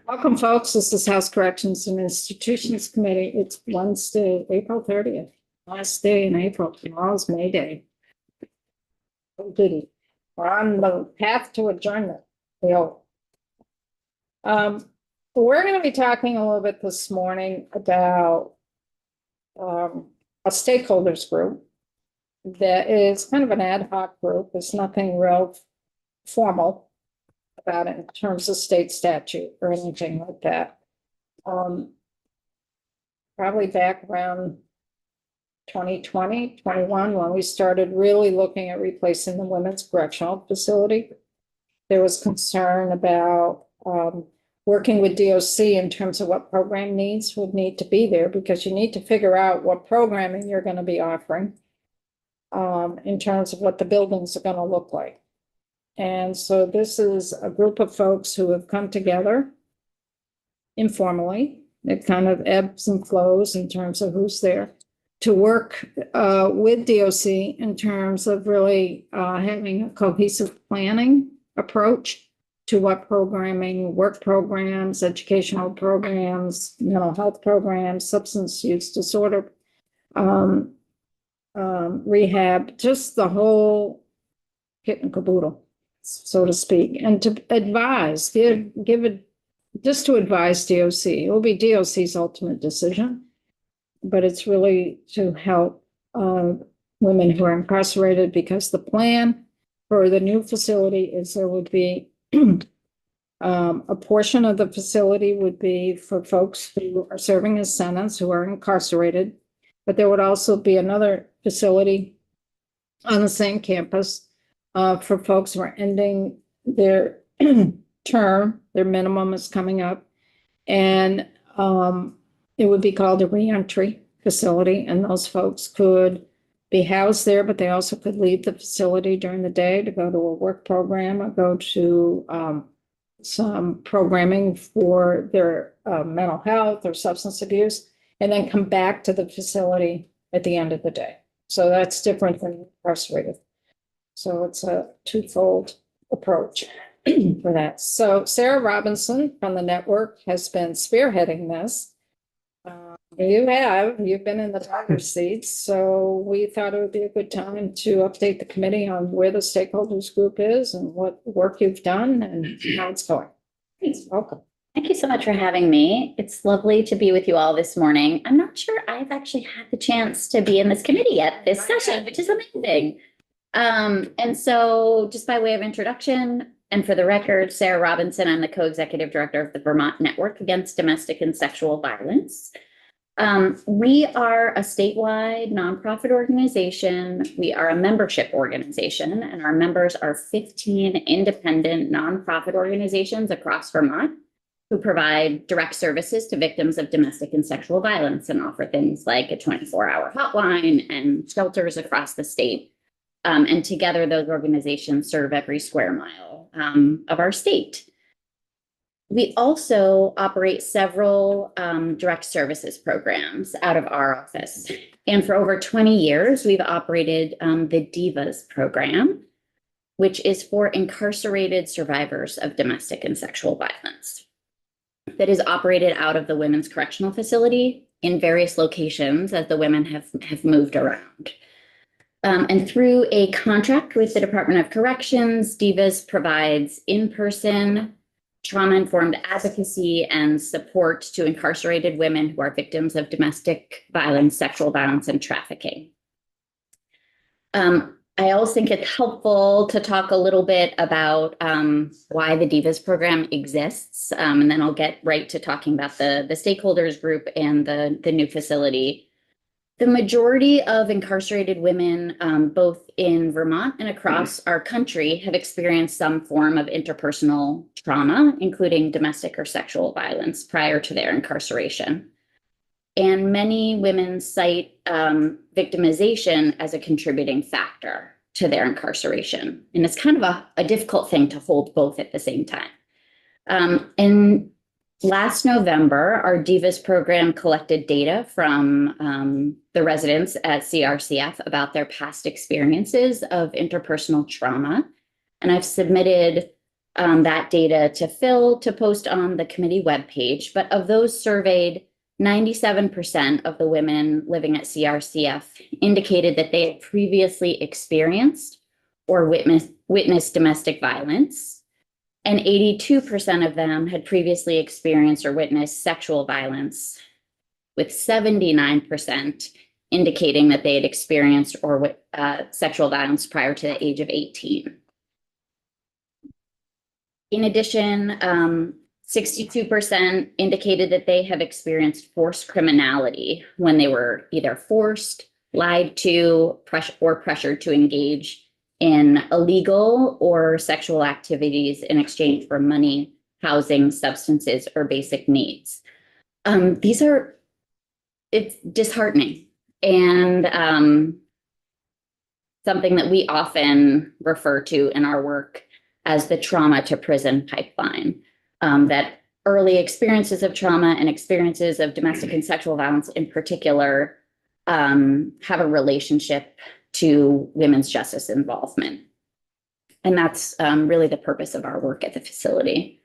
Welcome, folks. This is House Corrections and Institutions Committee. It's Wednesday, April 30th, last day in April. Tomorrow's May Day. Oh, goody. We're on the path to adjournment. We hope. We're going to be talking a little bit this morning about a stakeholders group that is kind of an ad hoc group. There's nothing real formal about it in terms of state statute or anything like that. Probably back around 2020, 21, when we started really looking at replacing the women's correctional facility. There was concern about working with DOC in terms of what program needs would need to be there, because you need to figure out what programming you're going to be offering in terms of what the buildings are going to look like. And so this is a group of folks who have come together informally. It kind of ebbs and flows in terms of who's there to work with DOC in terms of really having a cohesive planning approach to what programming, work programs, educational programs, mental health programs, substance use disorder, rehab, just the whole kit and caboodle, so to speak, and to advise, give it, just to advise DOC. It will be DOC's ultimate decision, but it's really to help women who are incarcerated, because the plan for the new facility is there would be a portion of the facility would be for folks who are serving a sentence who are incarcerated, but there would also be another facility on the same campus for folks who are ending their term, their minimum is coming up. And it would be called a reentry facility. And those folks could be housed there, but they also could leave the facility during the day to go to a work program or go to some programming for their mental health or substance abuse, and then come back to the facility at the end of the day. So that's different than incarcerated. So it's a twofold approach for that. So Sarah Robinson from the network has been spearheading this. You've been in the driver's seat, so we thought it would be a good time to update the committee on where the stakeholders group is and what work you've done and how it's going. Please, welcome. Thank you so much for having me. It's lovely to be with you all this morning. I'm not sure I've actually had the chance to be in this committee yet this session, which is amazing. And so just by way of introduction, and for the record, Sarah Robinson, I'm the co-executive director of the Vermont Network Against Domestic and Sexual Violence. We are a statewide nonprofit organization. We are a membership organization, and our members are 15 independent nonprofit organizations across Vermont who provide direct services to victims of domestic and sexual violence and offer things like a 24-hour hotline and shelters across the state. And together, those organizations serve every square mile of our state. We also operate several direct services programs out of our office. And for over 20 years, we've operated the DIVAS program, which is for incarcerated survivors of domestic and sexual violence, that is operated out of the Women's Correctional Facility in various locations as the women have moved around. And through a contract with the Department of Corrections, DIVAS provides in-person trauma-informed advocacy and support to incarcerated women who are victims of domestic violence, sexual violence, and trafficking. I also think it's helpful to talk a little bit about why the DIVAS program exists, and then I'll get right to talking about the stakeholders group and the new facility. The majority of incarcerated women, both in Vermont and across our country, have experienced some form of interpersonal trauma, including domestic or sexual violence, prior to their incarceration. And many women cite victimization as a contributing factor to their incarceration. And it's kind of a difficult thing to hold both at the same time. And last November, our DIVAS program collected data from the residents at CRCF about their past experiences of interpersonal trauma. And I've submitted that data to fill to post on the committee webpage. But of those surveyed, 97% of the women living at CRCF indicated that they had previously experienced or witnessed domestic violence. And 82% of them had previously experienced or witnessed sexual violence, with 79% indicating that they had experienced or sexual violence prior to the age of 18. In addition, 62% indicated that they have experienced forced criminality when they were either forced, lied to, or pressured to engage in illegal or sexual activities in exchange for money, housing, substances, or basic needs. It's disheartening and something that we often refer to in our work as the trauma to prison pipeline. That early experiences of trauma and experiences of domestic and sexual violence in particular have a relationship to women's justice involvement. And that's really the purpose of our work at the facility.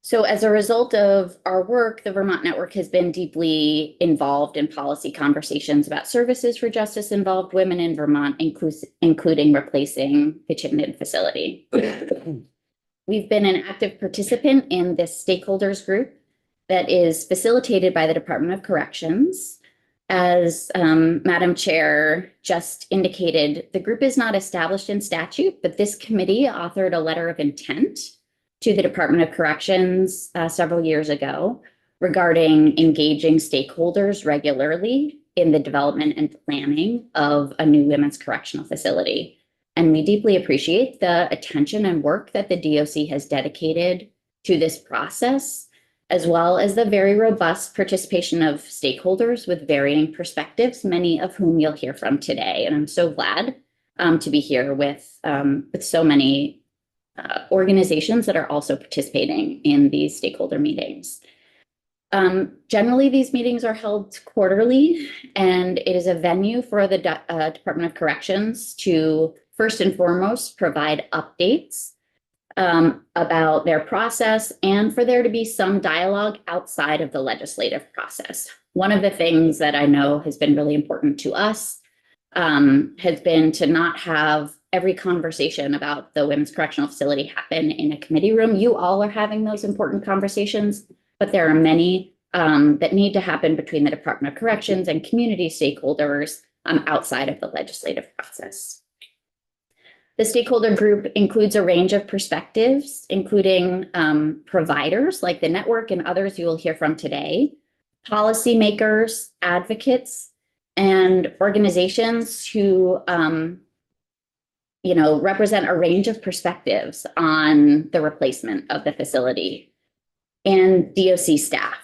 So as a result of our work, the Vermont Network has been deeply involved in policy conversations about services for justice-involved women in Vermont, including replacing the Chittenden facility. We've been an active participant in this stakeholders group that is facilitated by the Department of Corrections. As Madam Chair just indicated, the group is not established in statute, but this committee authored a letter of intent to the Department of Corrections several years ago regarding engaging stakeholders regularly in the development and planning of a new women's correctional facility. And we deeply appreciate the attention and work that the DOC has dedicated to this process, as well as the very robust participation of stakeholders with varying perspectives, many of whom you'll hear from today. And I'm so glad to be here with so many organizations that are also participating in these stakeholder meetings. Generally, these meetings are held quarterly, and it is a venue for the Department of Corrections to first and foremost provide updates about their process and for there to be some dialogue outside of the legislative process. One of the things that I know has been really important to us has been to not have every conversation about the women's correctional facility happen in a committee room. You all are having those important conversations, but there are many that need to happen between the Department of Corrections and community stakeholders outside of the legislative process. The stakeholder group includes a range of perspectives, including providers like the network and others you will hear from today, policymakers, advocates, and organizations who represent a range of perspectives on the replacement of the facility, and DOC staff.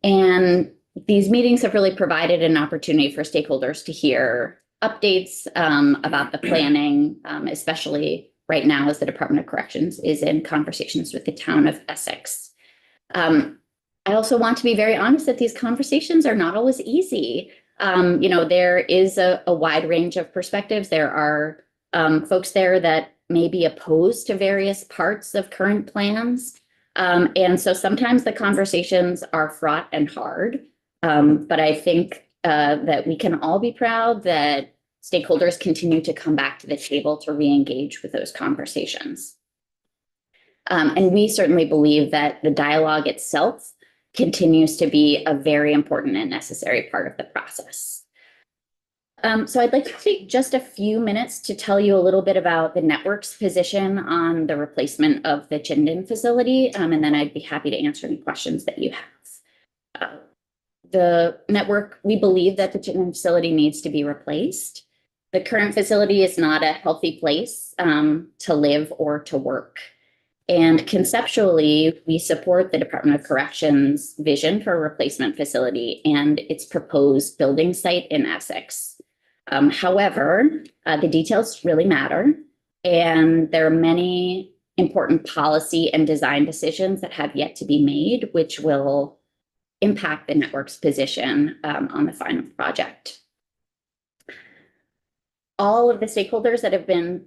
And these meetings have really provided an opportunity for stakeholders to hear updates about the planning, especially right now as the Department of Corrections is in conversations with the town of Essex. I also want to be very honest that these conversations are not always easy. There is a wide range of perspectives. There are folks there that may be opposed to various parts of current plans. And so sometimes the conversations are fraught and hard. But I think that we can all be proud that stakeholders continue to come back to the table to re-engage with those conversations. And we certainly believe that the dialogue itself continues to be a very important and necessary part of the process. So I'd like to take just a few minutes to tell you a little bit about the network's position on the replacement of the Chittenden facility, and then I'd be happy to answer any questions that you have. The network, we believe that the Chittenden facility needs to be replaced. The current facility is not a healthy place to live or to work. And conceptually, we support the Department of Corrections' vision for a replacement facility and its proposed building site in Essex. However, the details really matter, and there are many important policy and design decisions that have yet to be made, which will impact the network's position on the final project. All of the stakeholders that have been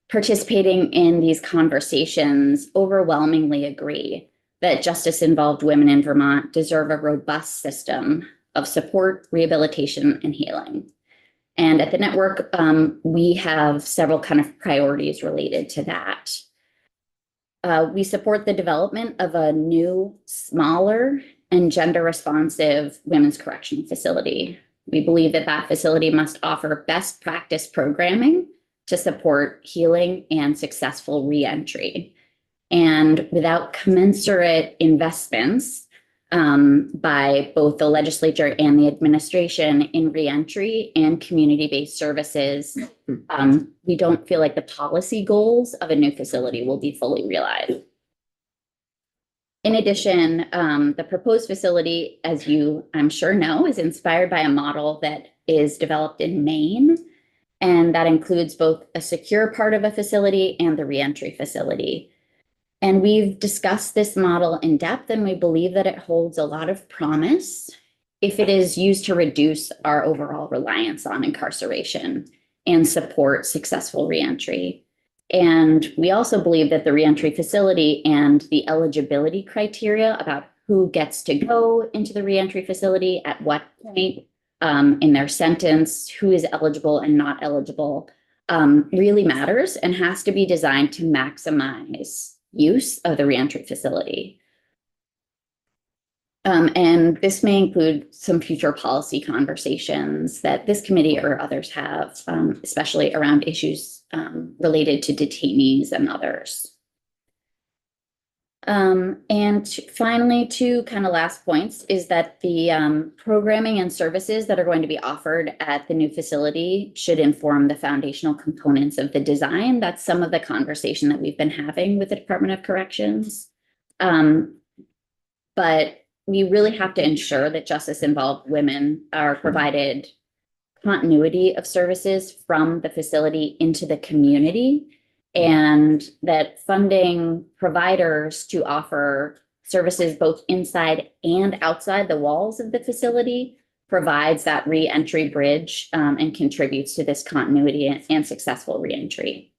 participating in these conversations overwhelmingly agree that justice-involved women in Vermont deserve a robust system of support, rehabilitation, and healing. And at the network, we have several kind of priorities related to that. We support the development of a new, smaller, and gender-responsive women's correctional facility. We believe that that facility must offer best practice programming to support healing and successful reentry. And without commensurate investments by both the legislature and the administration in reentry and community-based services, we don't feel like the policy goals of a new facility will be fully realized. In addition, the proposed facility, as you, I'm sure know, is inspired by a model that is developed in Maine, and that includes both a secure part of a facility and the reentry facility. And we've discussed this model in depth, and we believe that it holds a lot of promise if it is used to reduce our overall reliance on incarceration and support successful reentry. And we also believe that the reentry facility and the eligibility criteria about who gets to go into the reentry facility at what point in their sentence, who is eligible and not eligible, really matters and has to be designed to maximize use of the reentry facility. And this may include some future policy conversations that this committee or others have, especially around issues related to detainees and others. And finally, two kind of last points is that the programming and services that are going to be offered at the new facility should inform the foundational components of the design. That's some of the conversation that we've been having with the Department of Corrections. But we really have to ensure that justice-involved women are provided continuity of services from the facility into the community, and that funding providers to offer services both inside and outside the walls of the facility provides that re-entry bridge and contributes to this continuity and successful re-entry.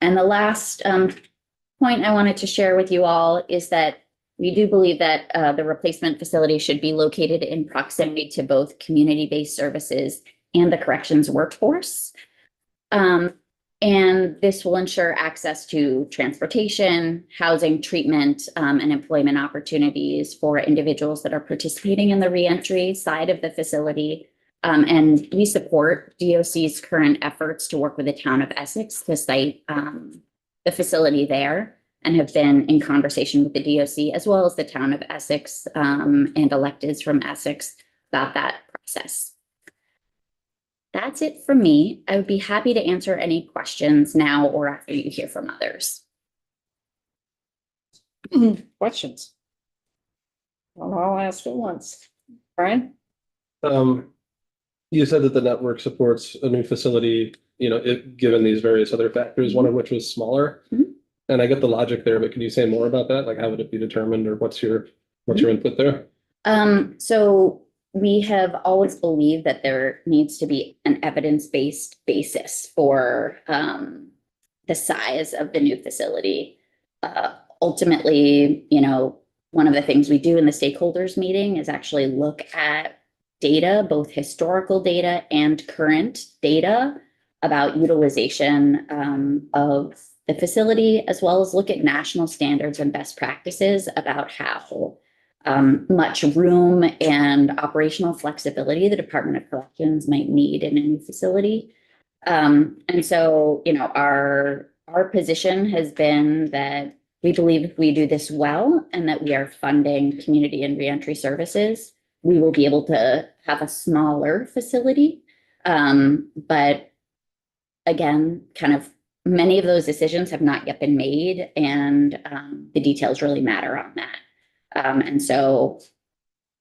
And the last point I wanted to share with you all is that we do believe that the replacement facility should be located in proximity to both community-based services and the corrections workforce. And this will ensure access to transportation, housing, treatment, and employment opportunities for individuals that are participating in the reentry side of the facility. And we support DOC's current efforts to work with the town of Essex to site the facility there, and have been in conversation with the DOC as well as the town of Essex and electeds from Essex about that process. That's it from me. I would be happy to answer any questions now or after you hear from others. Questions? Well, I'll ask at once. Brian? You said that the network supports a new facility, given these various other factors, one of which was smaller. Mhm. And I get the logic there, but can you say more about that? Like, how would it be determined, or what's your input there? So we have always believed that there needs to be an evidence-based basis for the size of the new facility. Ultimately, one of the things we do in the stakeholders meeting is actually look at data, both historical data and current data about utilization of the facility, as well as look at national standards and best practices about how much room and operational flexibility the Department of Corrections might need in a new facility. And so, our position has been that we believe if we do this well and that we are funding community and reentry services, we will be able to have a smaller facility. But again, kind of many of those decisions have not yet been made, and the details really matter on that. And so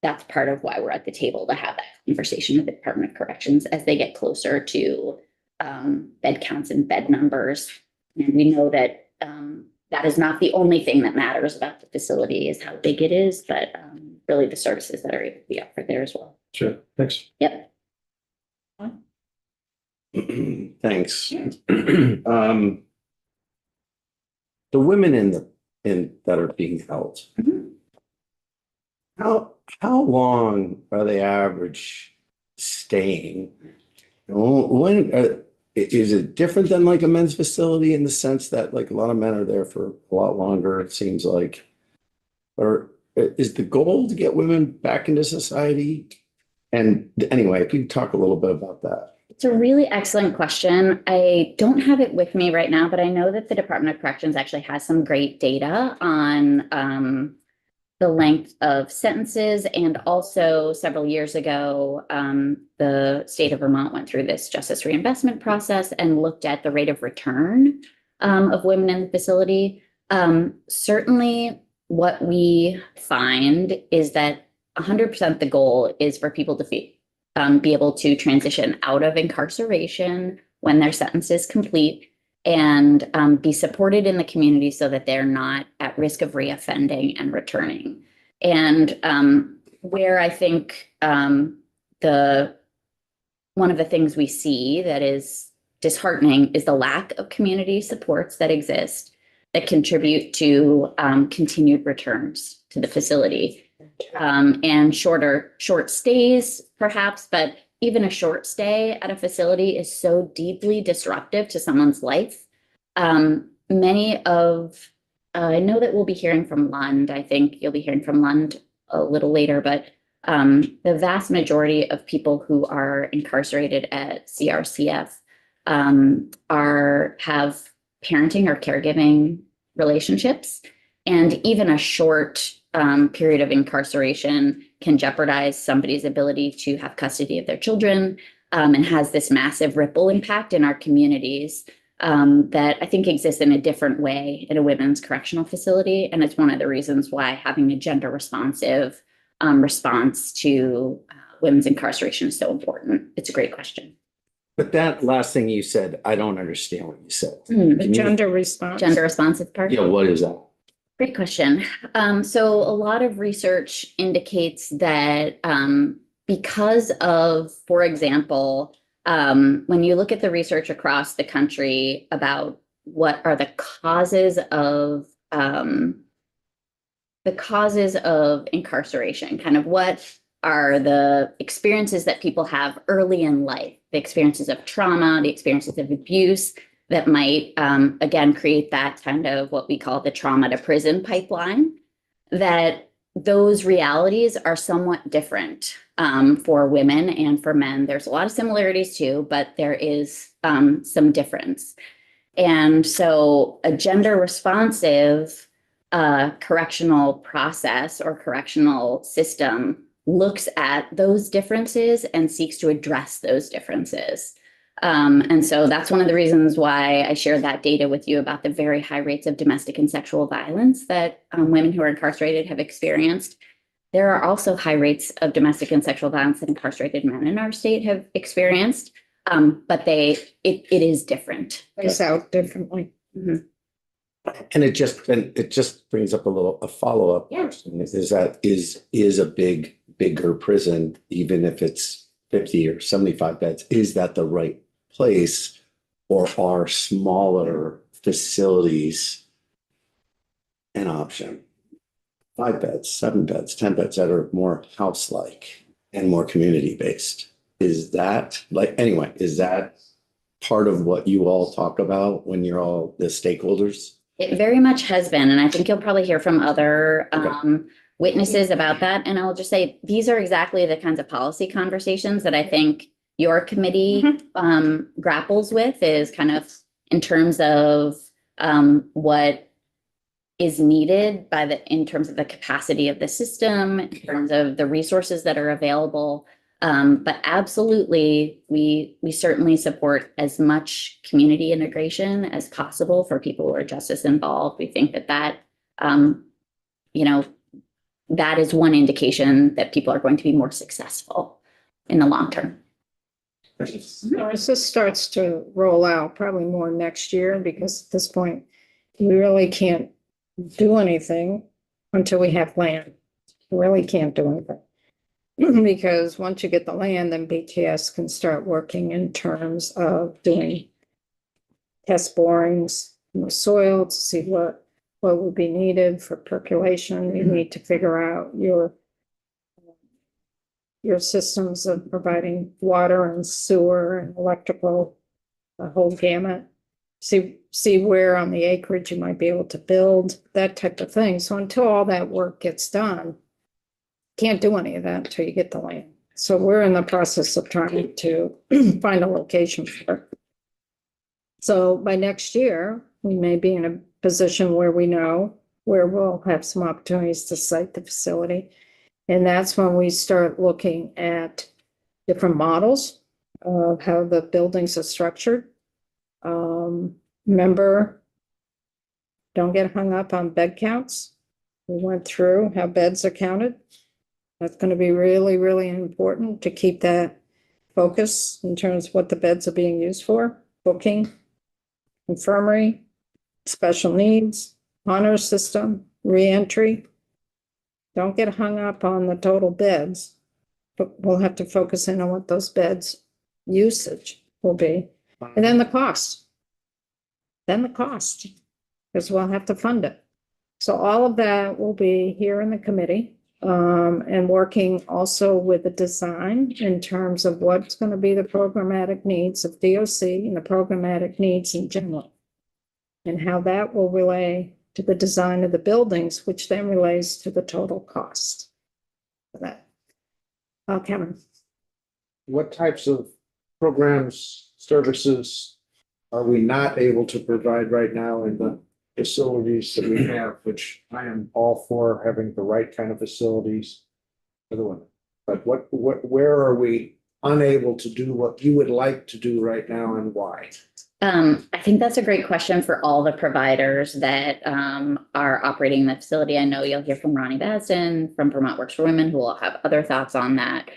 that's part of why we're at the table, to have that conversation with the Department of Corrections as they get closer to bed counts and bed numbers. And we know that that is not the only thing that matters about the facility is how big it is, but really the services that are able to be offered there as well. Sure, thanks. Yep. Thanks. The women that are being held. Mhm. How long are they average staying? When is it different than like a men's facility in the sense that like a lot of men are there for a lot longer, it seems like? Or is the goal to get women back into society? And anyway, if you could talk a little bit about that. It's a really excellent question. I don't have it with me right now, but I know that the Department of Corrections actually has some great data on the length of sentences. And also several years ago, the state of Vermont went through this justice reinvestment process and looked at the rate of return of women in the facility. Certainly what we find is that 100% the goal is for people to be able to transition out of incarceration when their sentence is complete and be supported in the community so that they're not at risk of reoffending and returning. And where I think one of the things we see that is disheartening is the lack of community supports that exist that contribute to continued returns to the facility. And short stays, perhaps, but even a short stay at a facility is so deeply disruptive to someone's life. I know that we'll be hearing from Lund. I think you'll be hearing from Lund a little later, but the vast majority of people who are incarcerated at CRCF have parenting or caregiving relationships, and even a short period of incarceration can jeopardize somebody's ability to have custody of their children, and has this massive ripple impact in our communities that I think exists in a different way in a women's correctional facility. And it's one of the reasons why having a gender responsive response to women's incarceration is so important. It's a great question. But that last thing you said, I don't understand what you said. The gender response. Gender responsive part? Yeah, what is that? Great question. So a lot of research indicates that because of, for example, when you look at the research across the country about what are the causes of incarceration, kind of what are the experiences that people have early in life, the experiences of trauma, the experiences of abuse that might, again, create that kind of what we call the trauma to prison pipeline, that those realities are somewhat different for women and for men. There's a lot of similarities too, but there is some difference. And so a gender responsive correctional process or correctional system looks at those differences and seeks to address those differences. And so that's one of the reasons why I shared that data with you about the very high rates of domestic and sexual violence that women who are incarcerated have experienced. There are also high rates of domestic and sexual violence that incarcerated men in our state have experienced, but it is different. Plays out differently. Mhm. And it just brings up a follow-up Yeah. question is that is a bigger prison, even if it's 50 or 75 beds, is that the right place, or are smaller facilities an option? 5 beds, 7 beds, 10 beds that are more house-like and more community-based. Is that part of what you all talk about when you're all the stakeholders? It very much has been, and I think you'll probably hear from other witnesses about that. And I'll just say, these are exactly the kinds of policy conversations that I think your committee grapples with, is kind of in terms of what is needed in terms of the capacity of the system, in terms of the resources that are available. But absolutely, we certainly support as much community integration as possible for people who are justice involved. We think that that is one indication that people are going to be more successful in the long term. As this starts to roll out, probably more next year, because at this point, we really can't do anything until we have land. We really can't do anything. Because once you get the land, then BTS can start working in terms of doing test borings in the soil to see what would be needed for percolation. You need to figure out your systems of providing water and sewer and electrical, the whole gamut. See where on the acreage you might be able to build, that type of thing. So until all that work gets done, can't do any of that until you get the land. So we're in the process of trying to find a location for it. So by next year, we may be in a position where we know where we'll have some opportunities to site the facility. And that's when we start looking at different models of how the buildings are structured. Remember, don't get hung up on bed counts. We went through how beds are counted. That's going to be really, really important to keep that focus in terms of what the beds are being used for. Booking, infirmary, special needs, honor system, reentry. Don't get hung up on the total beds, but we'll have to focus in on what those beds usage will be. And then the cost. Because we'll have to fund it. So all of that will be here in the committee, and working also with the design in terms of what's going to be the programmatic needs of DOC and the programmatic needs in general. And how that will relay to the design of the buildings, which then relates to the total cost for that. Kevin. What types of programs, services are we not able to provide right now in the facilities that we have, which I am all for having the right kind of facilities for the women. But where are we unable to do what you would like to do right now and why? I think that's a great question for all the providers that are operating the facility. I know you'll hear from Ronnie Basden from Vermont Works for Women, who will have other thoughts on that.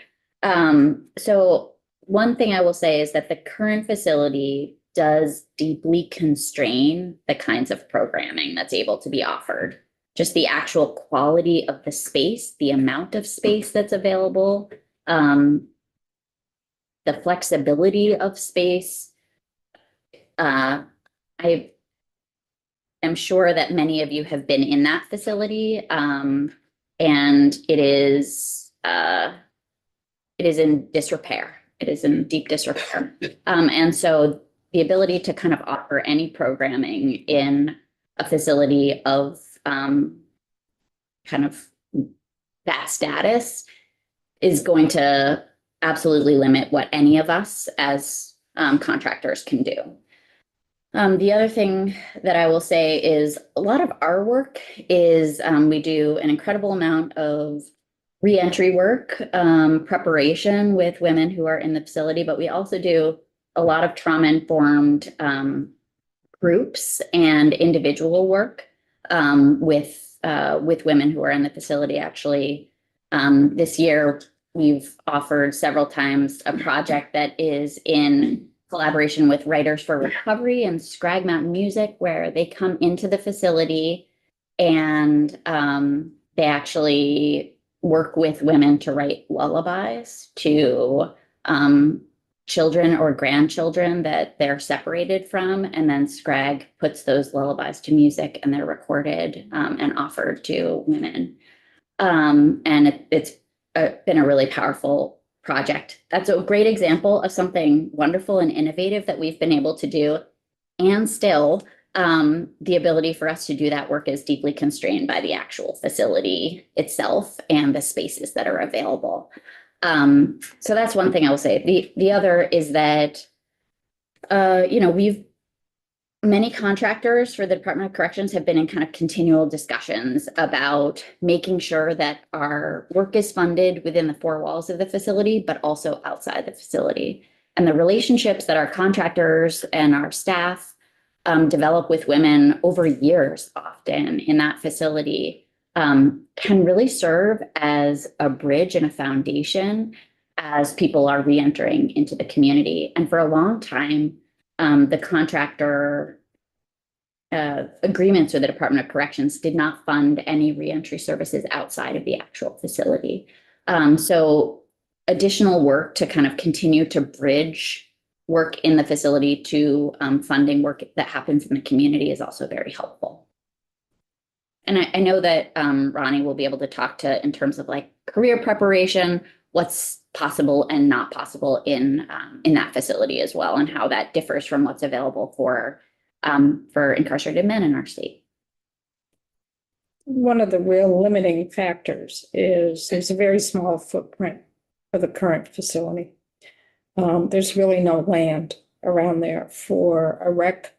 So one thing I will say is that the current facility does deeply constrain the kinds of programming that's able to be offered. Just the actual quality of the space, the amount of space that's available, the flexibility of space. I am sure that many of you have been in that facility, and it is in disrepair. It is in deep disrepair. And so the ability to kind of offer any programming in a facility of kind of that status is going to absolutely limit what any of us as contractors can do. The other thing that I will say is a lot of our work is we do an incredible amount of reentry work, preparation with women who are in the facility, but we also do a lot of trauma-informed groups and individual work with women who are in the facility. Actually, this year we've offered several times a project that is in collaboration with Writers for Recovery and Scrag Mountain Music, where they come into the facility and they actually work with women to write lullabies to children or grandchildren that they're separated from, and then Scrag puts those lullabies to music and they're recorded and offered to women. And it's been a really powerful project. That's a great example of something wonderful and innovative that we've been able to do. And still, the ability for us to do that work is deeply constrained by the actual facility itself and the spaces that are available. So that's one thing I will say. The other is that, many contractors for the Department of Corrections have been in kind of continual discussions about making sure that our work is funded within the four walls of the facility, but also outside the facility. And the relationships that our contractors and our staff develop with women over years often in that facility can really serve as a bridge and a foundation as people are reentering into the community. And for a long time, the contractor agreements with the Department of Corrections did not fund any reentry services outside of the actual facility. So additional work to kind of continue to bridge work in the facility to funding work that happens in the community is also very helpful. And I know that Ronnie will be able to talk to in terms of like career preparation, what's possible and not possible in that facility as well, and how that differs from what's available for incarcerated men in our state. One of the real limiting factors is there's a very small footprint for the current facility. There's really no land around there for a rec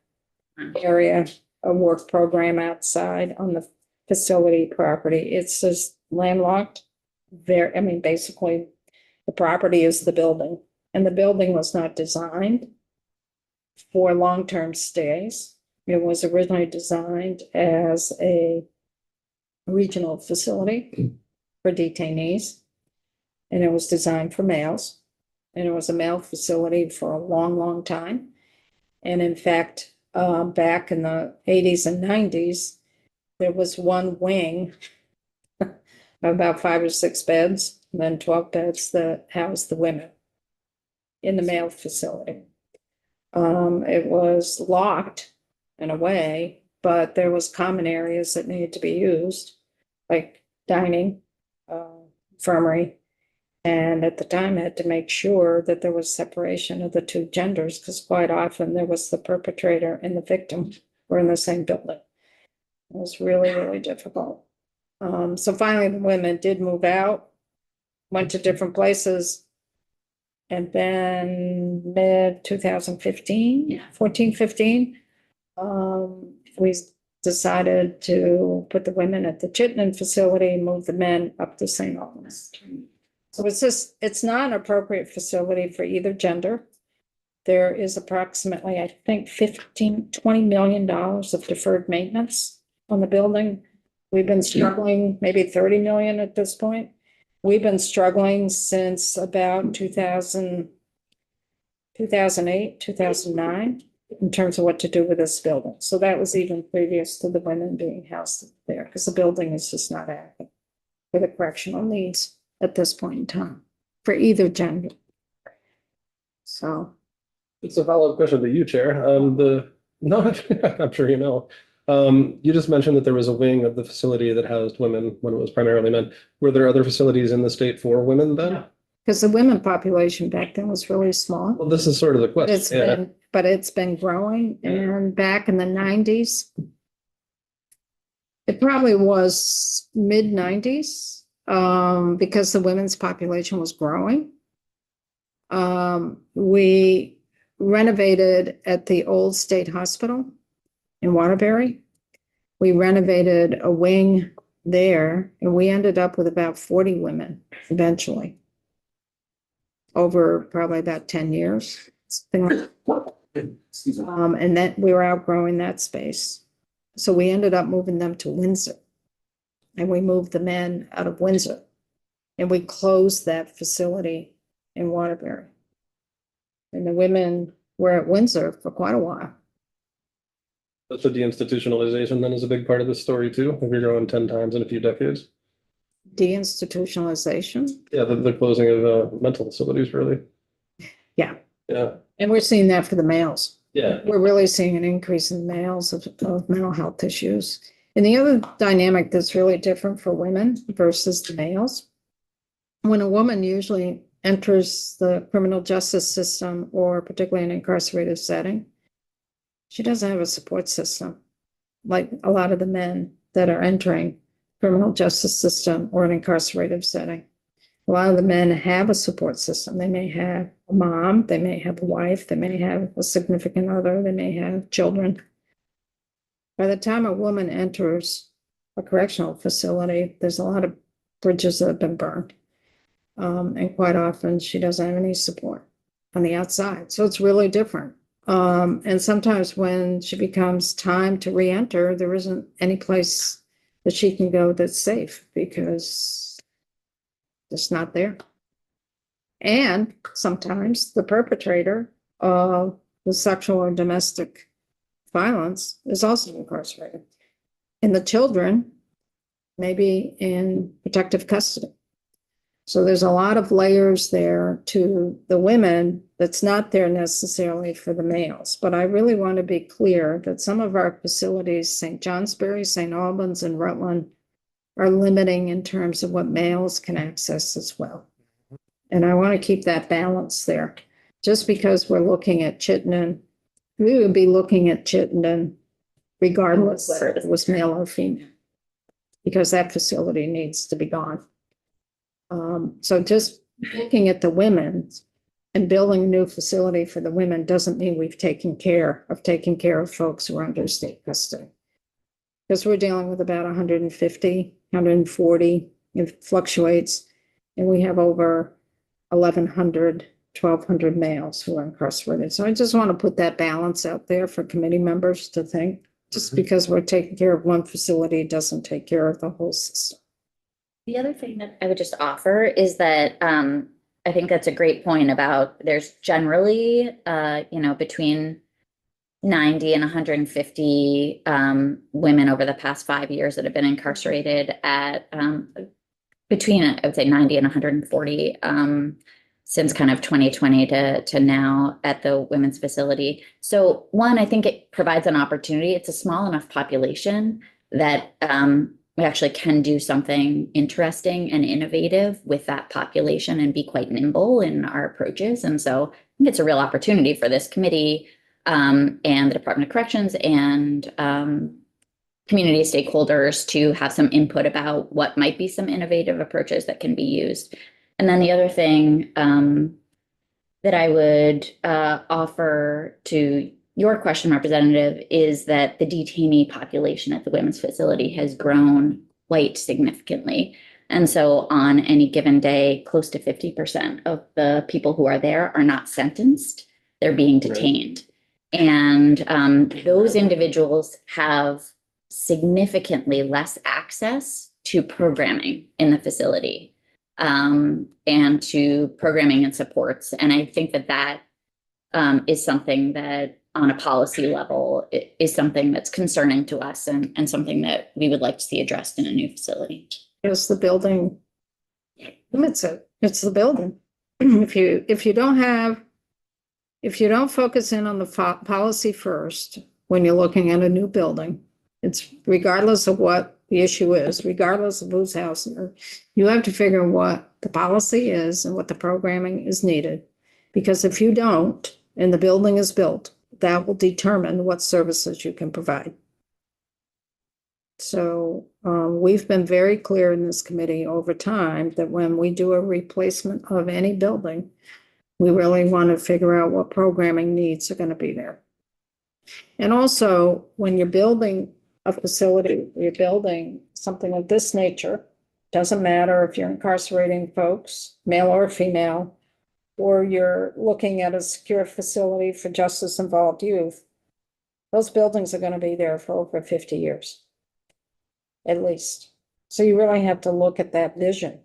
area, a work program outside on the facility property. It's just landlocked. There, I mean, basically, the property is the building, and the building was not designed for long-term stays. It was originally designed as a regional facility for detainees, and it was designed for males. And it was a male facility for a long, long time. And in fact, back in the 80s and 90s, there was one wing, about 5 or 6 beds, and then 12 beds that housed the women in the male facility. It was locked in a way, but there was common areas that needed to be used, like dining, infirmary. And at the time, I had to make sure that there was separation of the two genders, because quite often there was the perpetrator and the victim were in the same building. It was really, really difficult. So finally, the women did move out, went to different places. And then mid 2015, 14, 15, we decided to put the women at the Chittenden facility and move the men up to St. Albans. So it's not an appropriate facility for either gender. There is approximately, I think, $20 million of deferred maintenance on the building. We've been struggling, maybe 30 million at this point. We've been struggling since about 2008, 2009, in terms of what to do with this building. So that was even previous to the women being housed there, because the building is just not adequate for the correctional needs at this point in time for either gender. So It's a follow-up question to you, Chair. No, I'm sure you know. You just mentioned that there was a wing of the facility that housed women when it was primarily men. Were there other facilities in the state for women then? because the women population back then was really small. Well, this is sort of the But question. it's been growing, and back in the 90s, it probably was mid-90s, because the women's population was growing. We renovated at the old state hospital in Waterbury. We renovated a wing there, and we ended up with about 40 women eventually, over probably about 10 years. something like and then we were outgrowing that space. So we ended up moving them to Windsor. And we moved the men out of Windsor. And we closed that facility in Waterbury. And the women were at Windsor for quite a while. But the deinstitutionalization then is a big part of this story too. If you're growing 10 times in a few decades. Deinstitutionalization. Yeah, the closing of mental facilities, really. Yeah. Yeah. And we're seeing that for the males. Yeah. We're really seeing an increase in males of mental health issues. And the other dynamic that's really different for women versus the males, when a woman usually enters the criminal justice system, or particularly an incarcerated setting, she doesn't have a support system like a lot of the men that are entering criminal justice system or an incarcerated setting. A lot of the men have a support system. They may have a mom, they may have a wife, they may have a significant other, they may have children. By the time a woman enters a correctional facility, there's a lot of bridges that have been burned. And quite often she doesn't have any support on the outside. So it's really different. And sometimes when she becomes time to re-enter, there isn't any place that she can go that's safe because it's not there. And sometimes the perpetrator of the sexual or domestic violence is also incarcerated. And the children may be in protective custody. So there's a lot of layers there to the women that's not there necessarily for the males. But I really want to be clear that some of our facilities, St. Johnsbury, St. Albans, and Rutland, are limiting in terms of what males can access as well. And I want to keep that balance there. Just because we're looking at Chittenden, we would be looking at Chittenden regardless whether it was male or female, because that facility needs to be gone. So just looking at the women and building a new facility for the women doesn't mean we've taken care of folks who are under state custody. Because we're dealing with about 150, 140, it fluctuates, and we have over 1,100, 1,200 males who are incarcerated. So I just want to put that balance out there for committee members to think. Just because we're taking care of one facility doesn't take care of the whole system. The other thing that I would just offer is that I think that's a great point about there's generally, between 90 and 150 women over the past 5 years that have been incarcerated at between, I would say, 90 and 140 since kind of 2020 to now at the women's facility. So one, I think it provides an opportunity. It's a small enough population that we actually can do something interesting and innovative with that population and be quite nimble in our approaches. And so I think it's a real opportunity for this committee and the Department of Corrections and community stakeholders to have some input about what might be some innovative approaches that can be used. And then the other thing that I would offer to your question, Representative, is that the detainee population at the women's facility has grown quite significantly. And so on any given day, close to 50% of the people who are there are not sentenced, they're being detained. Right. And those individuals have significantly less access to programming in the facility and to programming and supports. And I think that is something that on a policy level is something that's concerning to us and something that we would like to see addressed in a new facility. It's the building limits it. It's the building. If you don't focus in on the policy first when you're looking at a new building, it's regardless of what the issue is, regardless of who's housing her, you have to figure what the policy is and what the programming is needed. Because if you don't, and the building is built, that will determine what services you can provide. So we've been very clear in this committee over time that when we do a replacement of any building, we really want to figure out what programming needs are going to be there. And also, when you're building a facility, you're building something of this nature, doesn't matter if you're incarcerating folks, male or female, or you're looking at a secure facility for justice-involved youth, those buildings are going to be there for over 50 years, at least. So you really have to look at that vision.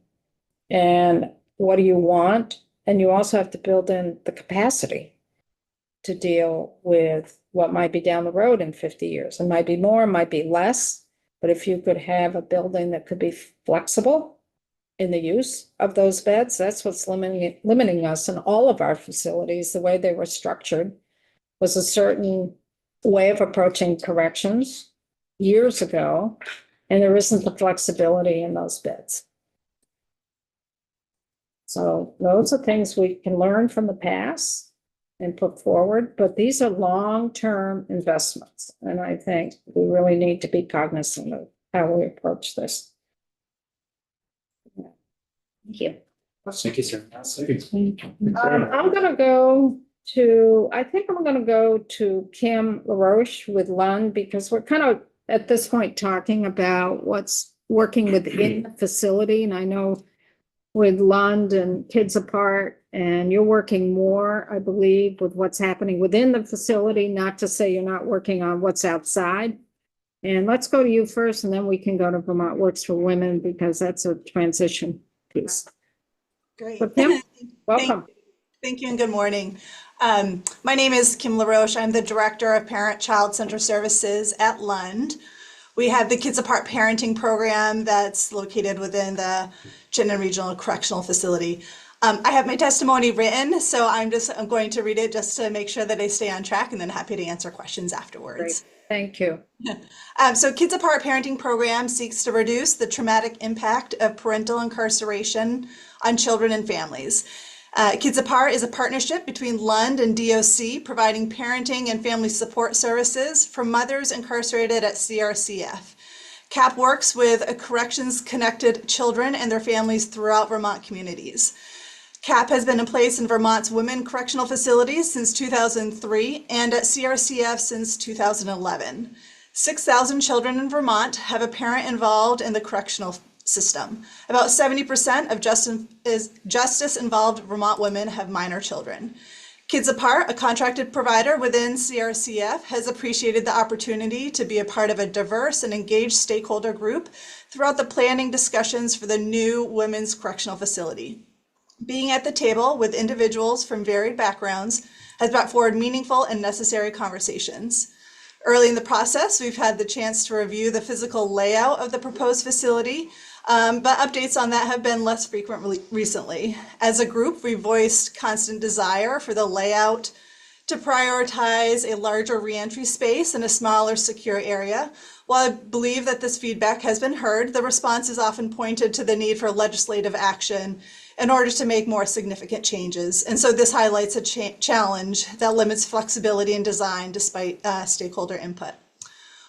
And what do you want? And you also have to build in the capacity to deal with what might be down the road in 50 years. It might be more, it might be less, but if you could have a building that could be flexible in the use of those beds, that's what's limiting us in all of our facilities. The way they were structured was a certain way of approaching corrections years ago, and there isn't the flexibility in those beds. So those are things we can learn from the past and put forward, but these are long-term investments. And I think we really need to be cognizant of how we approach this. Thank you. Thank you, sir. I'm gonna go to Kim LaRoche with Lund, because we're kind of at this point talking about what's working within the facility. And I know with Lund and Kids Apart, and you're working more, I believe, with what's happening within the facility, not to say you're not working on what's outside. And let's go to you first, and then we can go to Vermont Works for Women, because that's a transition piece. Great. So Kim, welcome. Thank you and good morning. My name is Kim LaRoche. I'm the Director of Parent-Child Center Services at Lund. We have the Kids Apart parenting program that's located within the Chittenden Regional Correctional Facility. I have my testimony written, so I'm going to read it just to make sure that I stay on track, and then happy to answer questions afterwards. Great. Thank you. So Kids Apart parenting program seeks to reduce the traumatic impact of parental incarceration on children and families. Kids Apart is a partnership between Lund and DOC, providing parenting and family support services for mothers incarcerated at CRCF. CAP works with corrections-connected children and their families throughout Vermont communities. CAP has been in place in Vermont's women correctional facilities since 2003 and at CRCF since 2011. 6,000 children in Vermont have a parent involved in the correctional system. About 70% of justice-involved Vermont women have minor children. Kids Apart, a contracted provider within CRCF, has appreciated the opportunity to be a part of a diverse and engaged stakeholder group throughout the planning discussions for the new women's correctional facility. Being at the table with individuals from varied backgrounds has brought forward meaningful and necessary conversations. Early in the process, we've had the chance to review the physical layout of the proposed facility, but updates on that have been less frequent recently. As a group, we voiced constant desire for the layout to prioritize a larger reentry space in a smaller, secure area. While I believe that this feedback has been heard, the response is often pointed to the need for legislative action in order to make more significant changes. And so this highlights a challenge that limits flexibility and design despite stakeholder input.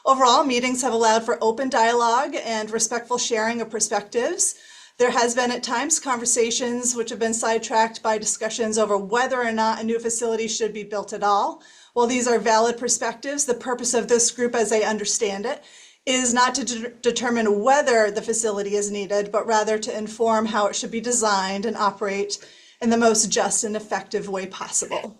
Overall, meetings have allowed for open dialogue and respectful sharing of perspectives. There has been at times conversations which have been sidetracked by discussions over whether or not a new facility should be built at all. While these are valid perspectives, the purpose of this group, as I understand it, is not to determine whether the facility is needed, but rather to inform how it should be designed and operate in the most just and effective way possible.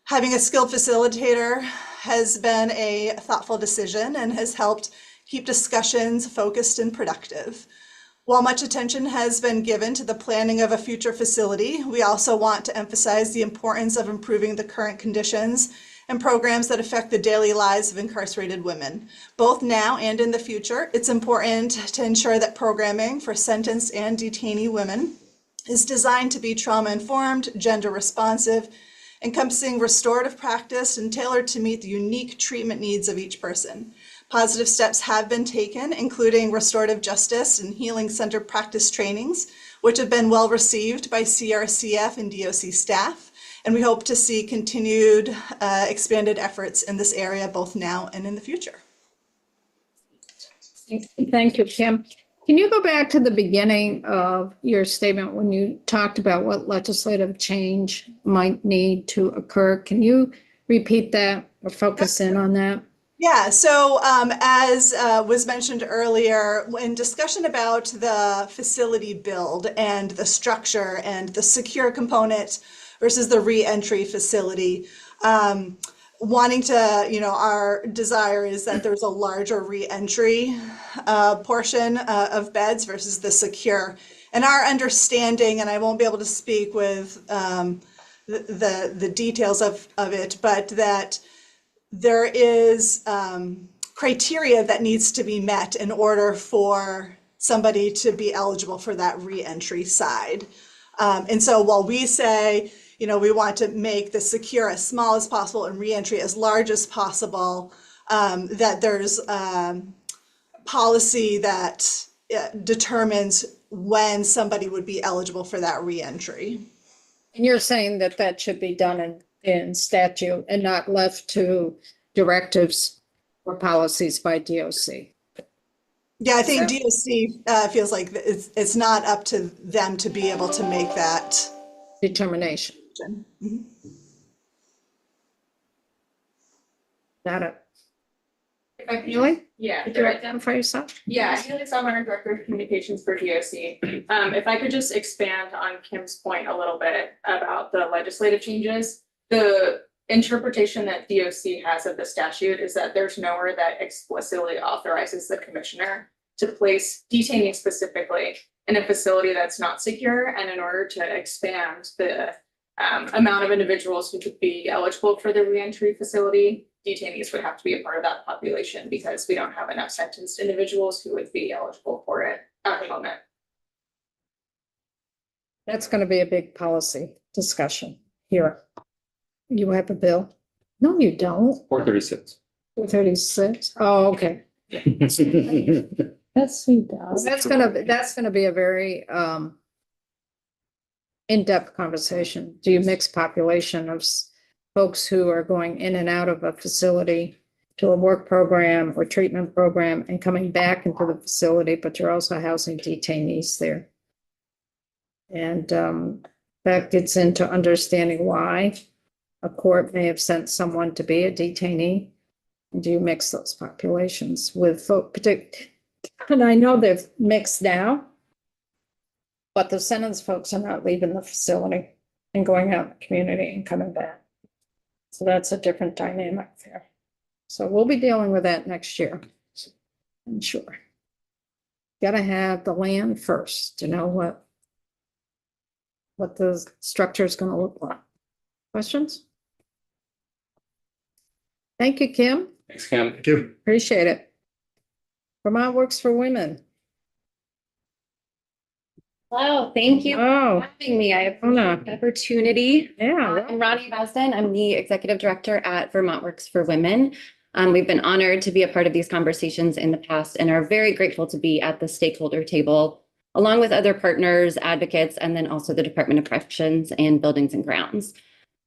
Having a skilled facilitator has been a thoughtful decision and has helped keep discussions focused and productive. While much attention has been given to the planning of a future facility, we also want to emphasize the importance of improving the current conditions and programs that affect the daily lives of incarcerated women. Both now and in the future, it's important to ensure that programming for sentenced and detainee women is designed to be trauma-informed, gender-responsive, encompassing restorative practice and tailored to meet the unique treatment needs of each person. Positive steps have been taken, including restorative justice and healing center practice trainings, which have been well received by CRCF and DOC staff. And we hope to see continued expanded efforts in this area, both now and in the future. Thank you, Kim. Can you go back to the beginning of your statement when you talked about what legislative change might need to occur? Can you repeat that or focus in on that? Yeah, so as was mentioned earlier, in discussion about the facility build and the structure and the secure component versus the re-entry facility, wanting to, our desire is that there's a larger re-entry portion of beds versus the secure. And our understanding, and I won't be able to speak with the details of it, but that there is criteria that needs to be met in order for somebody to be eligible for that re-entry side. And so while we say, we want to make the secure as small as possible and re-entry as large as possible, that there's policy that determines when somebody would be eligible for that re-entry. And you're saying that that should be done in statute and not left to directives or policies by DOC. Yeah, I think DOC feels like it's not up to them to be able to make that determination. Mm-hmm. Got it. Really? Yeah. Could you identify yourself? Yeah, Haley Salmon, Director of Communications for DOC. If I could just expand on Kim's point a little bit about the legislative changes. The interpretation that DOC has of the statute is that there's nowhere that explicitly authorizes the commissioner to place detainees specifically in a facility that's not secure. And in order to expand the amount of individuals who could be eligible for the reentry facility, detainees would have to be a part of that population because we don't have enough sentenced individuals who would be eligible for it at the moment. That's going to be a big policy discussion here. You have a bill? No, you don't. 436. 236. Oh, okay. Yes, he does. That's gonna be a very in-depth conversation. Do you mix population of folks who are going in and out of a facility to a work program or treatment program and coming back into the facility, but you're also housing detainees there. And that gets into understanding why a court may have sent someone to be a detainee. Do you mix those populations with folk, and I know they're mixed now, but the sentence folks are not leaving the facility and going out in the community and coming back. So that's a different dynamic there. So we'll be dealing with that next year, I'm sure. Gotta have the land first to know what the structure is gonna look like. Questions? Thank you, Kim. Thanks, Cam. Thank you. Appreciate it. Vermont Works for Women. Hello, thank you for Oh, having me. I have Hola. the opportunity. yeah. I'm Ronnie Basden. I'm the executive director at Vermont Works for Women. We've been honored to be a part of these conversations in the past and are very grateful to be at the stakeholder table, along with other partners, advocates, and then also the Department of Corrections and Buildings and Grounds.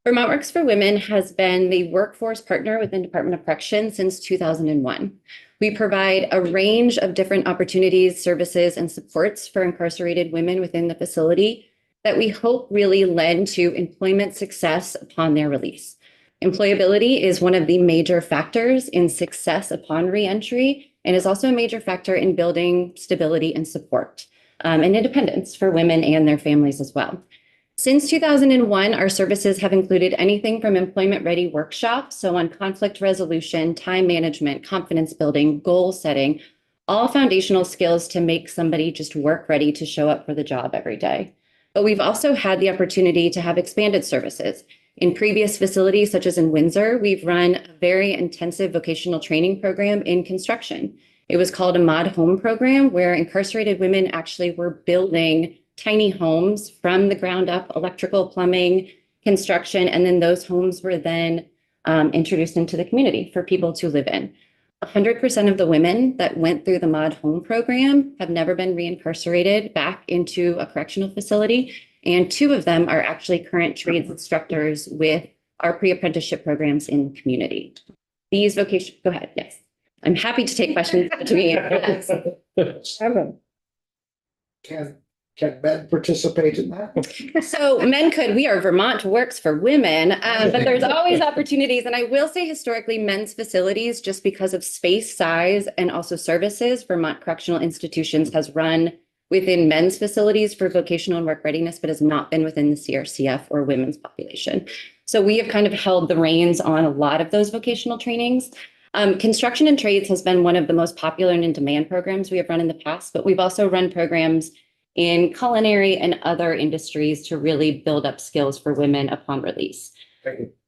Vermont Works for Women has been the workforce partner within Department of Corrections since 2001. We provide a range of different opportunities, services, and supports for incarcerated women within the facility that we hope really lend to employment success upon their release. Employability is one of the major factors in success upon reentry and is also a major factor in building stability and support and independence for women and their families as well. Since 2001, our services have included anything from employment ready workshops, so on conflict resolution, time management, confidence building, goal setting, all foundational skills to make somebody just work ready to show up for the job every day. But we've also had the opportunity to have expanded services. In previous facilities, such as in Windsor, we've run a very intensive vocational training program in construction. It was called a Mod Home program, where incarcerated women actually were building tiny homes from the ground up, electrical, plumbing, construction, and then those homes were then introduced into the community for people to live in. 100% of the women that went through the Mod Home program have never been reincarcerated back into a correctional facility, and 2 of them are actually current trades instructors with our pre-apprenticeship programs in the community. These vocations, go ahead, yes. I'm happy to take questions between. Evan. Can men participate in that? So men could, we are Vermont Works for Women, but there's always opportunities. And I will say historically, men's facilities, just because of space, size, and also services, Vermont Correctional Institutions has run within men's facilities for vocational and work readiness, but has not been within the CRCF or women's population. So we have kind of held the reins on a lot of those vocational trainings. Construction and trades has been one of the most popular and in-demand programs we have run in the past, but we've also run programs in culinary and other industries to really build up skills for women upon release.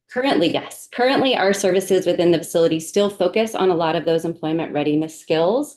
Currently, yes. Currently, our services within the facility still focus on a lot of those employment readiness skills.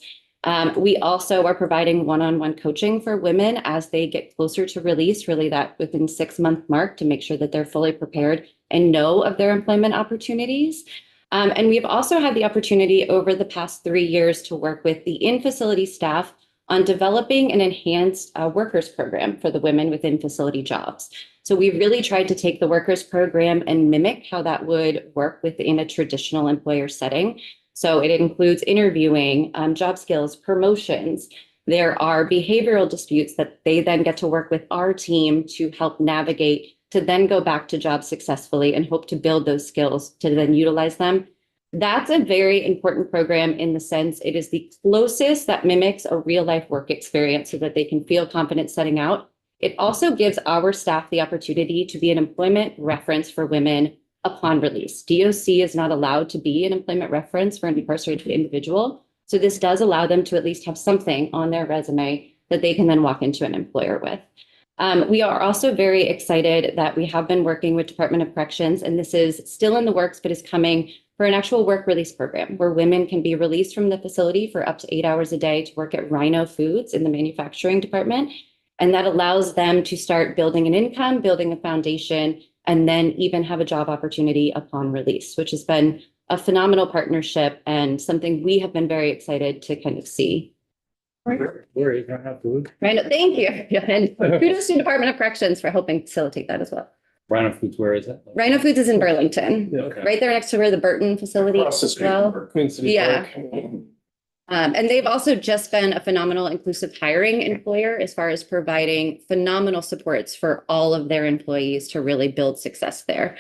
We also are providing one-on-one coaching for women as they get closer to release, really that within 6-month mark, to make sure that they're fully prepared and know of their employment opportunities. And we've also had the opportunity over the past 3 years to work with the in-facility staff on developing an enhanced workers program for the women within facility jobs. So we really tried to take the workers program and mimic how that would work within a traditional employer setting. So it includes interviewing, job skills, promotions. There are behavioral disputes that they then get to work with our team to help navigate, to then go back to jobs successfully and hope to build those skills to then utilize them. That's a very important program in the sense it is the closest that mimics a real life work experience so that they can feel confident setting out. It also gives our staff the opportunity to be an employment reference for women upon release. DOC is not allowed to be an employment reference for an incarcerated individual. So this does allow them to at least have something on their resume that they can then walk into an employer with. We are also very excited that we have been working with Department of Corrections, and this is still in the works, but is coming for an actual work release program where women can be released from the facility for up to 8 hours a day to work at Rhino Foods in the manufacturing department. And that allows them to start building an income, building a foundation, and then even have a job opportunity upon release, which has been a phenomenal partnership and something we have been very excited to kind of see. Where you gonna have food? Rhino, thank you. And kudos to Department of Corrections for helping facilitate that as well. Rhino Foods, where is it? Rhino Foods is in Burlington, Yeah. Okay. right there next to where the Burton facility Across the is as street. well. Queen City Yeah. Park. And they've also just been a phenomenal inclusive hiring employer as far as providing phenomenal supports for all of their employees to really build success there.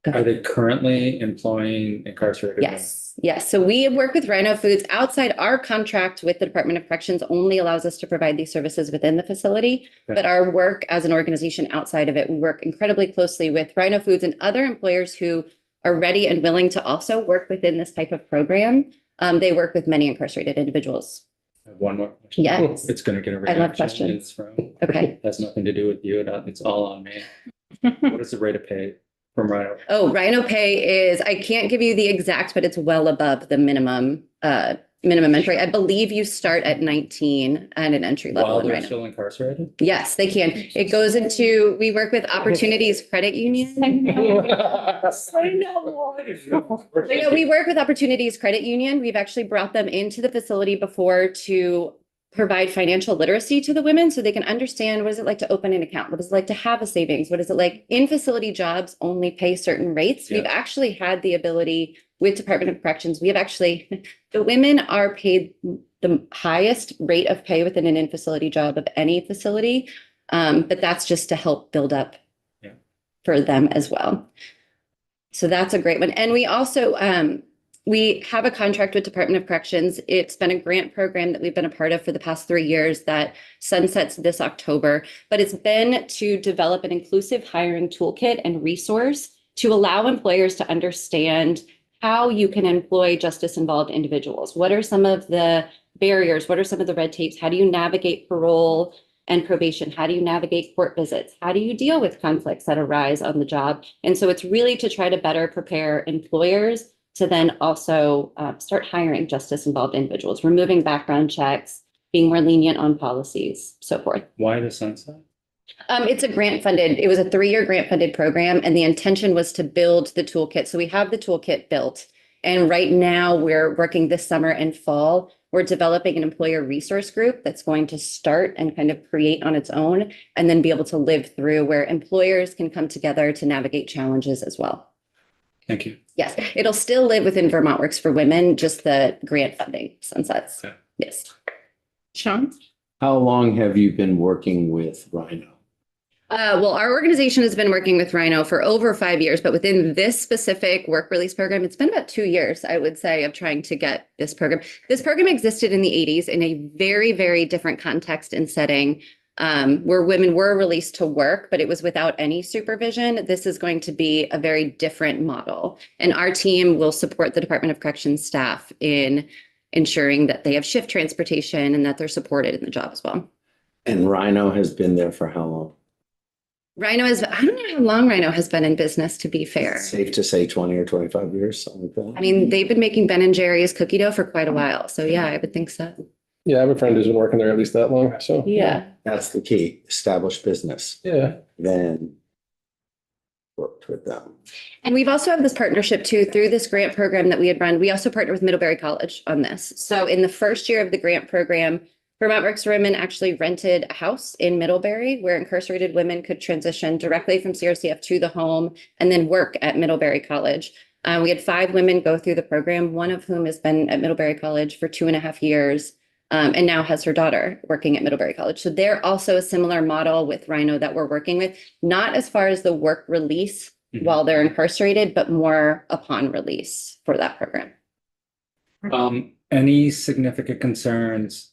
Are they currently employing incarcerated? women? Yes, yes. So we have worked with Rhino Foods outside our contract with the Department of Corrections only allows us to provide these services within the facility. Okay. But our work as an organization outside of it, we work incredibly closely with Rhino Foods and other employers who are ready and willing to also work within this type of program. They work with many incarcerated individuals. I have one more question. Yes. It's gonna get a I love reaction. questions. It's from, Okay. has nothing to do with you. It's all on me. What is the rate of pay from Rhino? Oh, Rhino Pay is, I can't give you the exact, but it's well above the minimum entry. I believe you start at 19 at an entry level While in they're Rhino. still incarcerated? Yes, they can. It goes into, we work with Opportunities Credit Union. But yeah, we work with Opportunities Credit Union. We've actually brought them into the facility before to provide financial literacy to the women so they can understand what is it like to open an account? What is it like to have a savings? What is it like in facility jobs only pay certain rates? We've Yeah. actually had the ability with Department of Corrections. We have actually, the women are paid the highest rate of pay within an in-facility job of any facility. But that's just to help build up Yeah. for them as well. So that's a great one. And we also, we have a contract with Department of Corrections. It's been a grant program that we've been a part of for the past 3 years that sunsets this October, but it's been to develop an inclusive hiring toolkit and resource to allow employers to understand how you can employ justice-involved individuals. What are some of the barriers? What are some of the red tapes? How do you navigate parole and probation? How do you navigate court visits? How do you deal with conflicts that arise on the job? And so it's really to try to better prepare employers to then also start hiring justice-involved individuals, removing background checks, being more lenient on policies, so forth. Why the sunset? It's a grant funded, it was a 3-year grant funded program, and the intention was to build the toolkit. So we have the toolkit built. And right now we're working this summer and fall. We're developing an employer resource group that's going to start and kind of create on its own and then be able to live through where employers can come together to navigate challenges as well. Thank you. Yes, it'll still live within Vermont Works for Women, just the grant funding sunsets. Okay. Yes. Sean? How long have you been working with Rhino? Well, our organization has been working with Rhino for over 5 years, but within this specific work release program, it's been about 2 years, I would say, of trying to get this program. This program existed in the 80s in a very, very different context and setting where women were released to work, but it was without any supervision. This is going to be a very different model. And our team will support the Department of Corrections staff in ensuring that they have shift transportation and that they're supported in the job as well. And Rhino has been there for how long? Rhino is, I don't know how long Rhino has been in business, to be fair. Safe to say 20 or 25 years, something like that? I mean, they've been making Ben and Jerry's cookie dough for quite a while. So yeah, I would think so. Yeah, I have a friend who's been working there at least that long, so. Yeah. That's the key, established business, Yeah, then worked with them. And we've also have this partnership too, through this grant program that we had run. We also partner with Middlebury College on this. So in the first year of the grant program, Vermont Works for Women actually rented a house in Middlebury where incarcerated women could transition directly from CRCF to the home and then work at Middlebury College. We had 5 women go through the program, one of whom has been at Middlebury College for 2.5 years and now has her daughter working at Middlebury College. So they're also a similar model with Rhino that we're working with, not as far as the work release while they're incarcerated, but more upon release for that program. Any significant concerns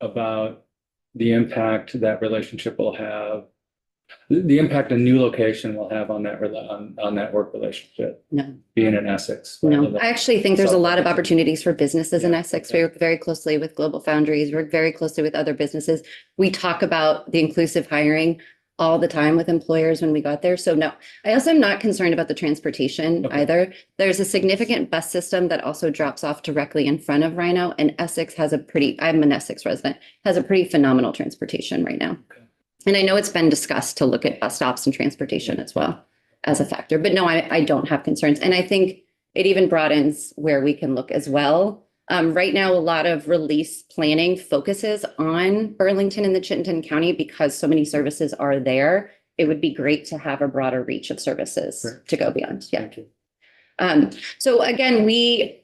about the impact that relationship will have, the impact a new location will have on that, on that work relationship, No. being in Essex? No, I actually think there's a lot of opportunities for businesses in Essex. We work very closely with Global Foundries, work very closely with other businesses. We talk about the inclusive hiring all the time with employers when we got there. So no, I also am not concerned about the transportation Okay. either. There's a significant bus system that also drops off directly in front of Rhino, and Essex has I'm an Essex resident, has a pretty phenomenal transportation right now. And I know it's been discussed to look at bus stops and transportation as well as a factor, but no, I don't have concerns. And I think it even broadens where we can look as well. Right now, a lot of release planning focuses on Burlington and the Chittenden County because so many services are there. It would be great to have a broader reach of services to go beyond. Yeah. So again, we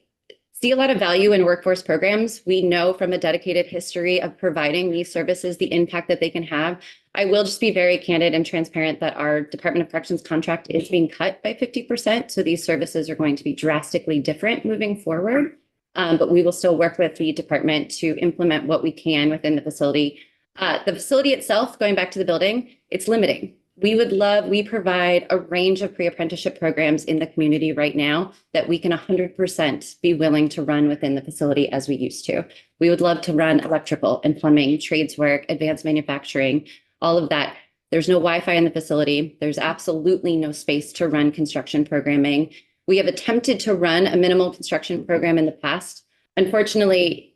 see a lot of value in workforce programs. We know from a dedicated history of providing these services, the impact that they can have. I will just be very candid and transparent that our Department of Corrections contract is being cut by 50%. So these services are going to be drastically different moving forward. But we will still work with the department to implement what we can within the facility. The facility itself, going back to the building, it's limiting. We provide a range of pre-apprenticeship programs in the community right now that we can 100% be willing to run within the facility as we used to. We would love to run electrical and plumbing, trades work, advanced manufacturing, all of that. There's no Wi-Fi in the facility. There's absolutely no space to run construction programming. We have attempted to run a minimal construction program in the past. Unfortunately,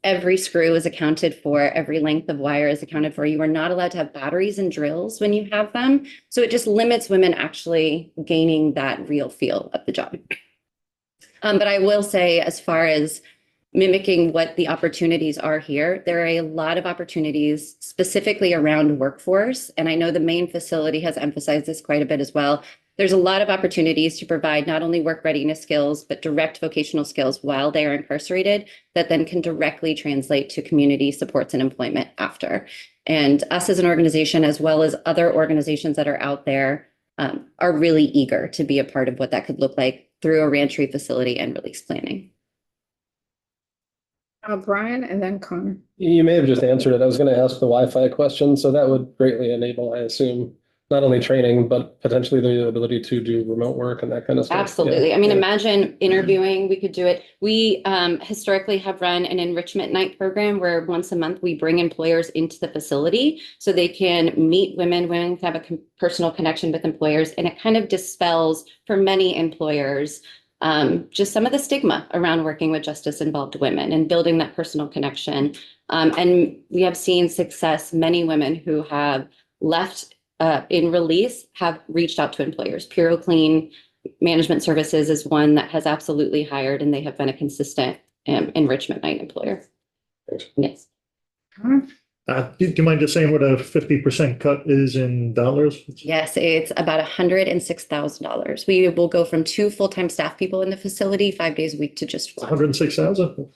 every screw is accounted for, every length of wire is accounted for. You are not allowed to have batteries and drills when you have them. So it just limits women actually gaining that real feel of the job. But I will say, as far as mimicking what the opportunities are here, there are a lot of opportunities specifically around workforce. And I know the main facility has emphasized this quite a bit as well. There's a lot of opportunities to provide not only work readiness skills, but direct vocational skills while they are incarcerated that then can directly translate to community supports and employment after. And us as an organization, as well as other organizations that are out there, are really eager to be a part of what that could look like through a reentry facility and release planning. Brian and then Connor. You may have just answered it. I was going to ask the Wi-Fi question, so that would greatly enable, I assume, not only training, but potentially the ability to do remote work and that kind of stuff. Absolutely. Yeah. I mean, Yeah. imagine interviewing, we could do it. We historically have run an enrichment night program where once a month we bring employers into the facility so they can meet women can have a personal connection with employers. And it kind of dispels for many employers just some of the stigma around working with justice involved women and building that personal connection. And we have seen success. Many women who have left in release have reached out to employers. PuroClean Management Services is one that has absolutely hired, and they have been a consistent enrichment night employer. Thanks. Yes. Do you mind just saying what a 50% cut is in dollars? Yes, it's about $106,000. We will go from 2 full-time staff people in the facility 5 days a week to just 1. 106,000?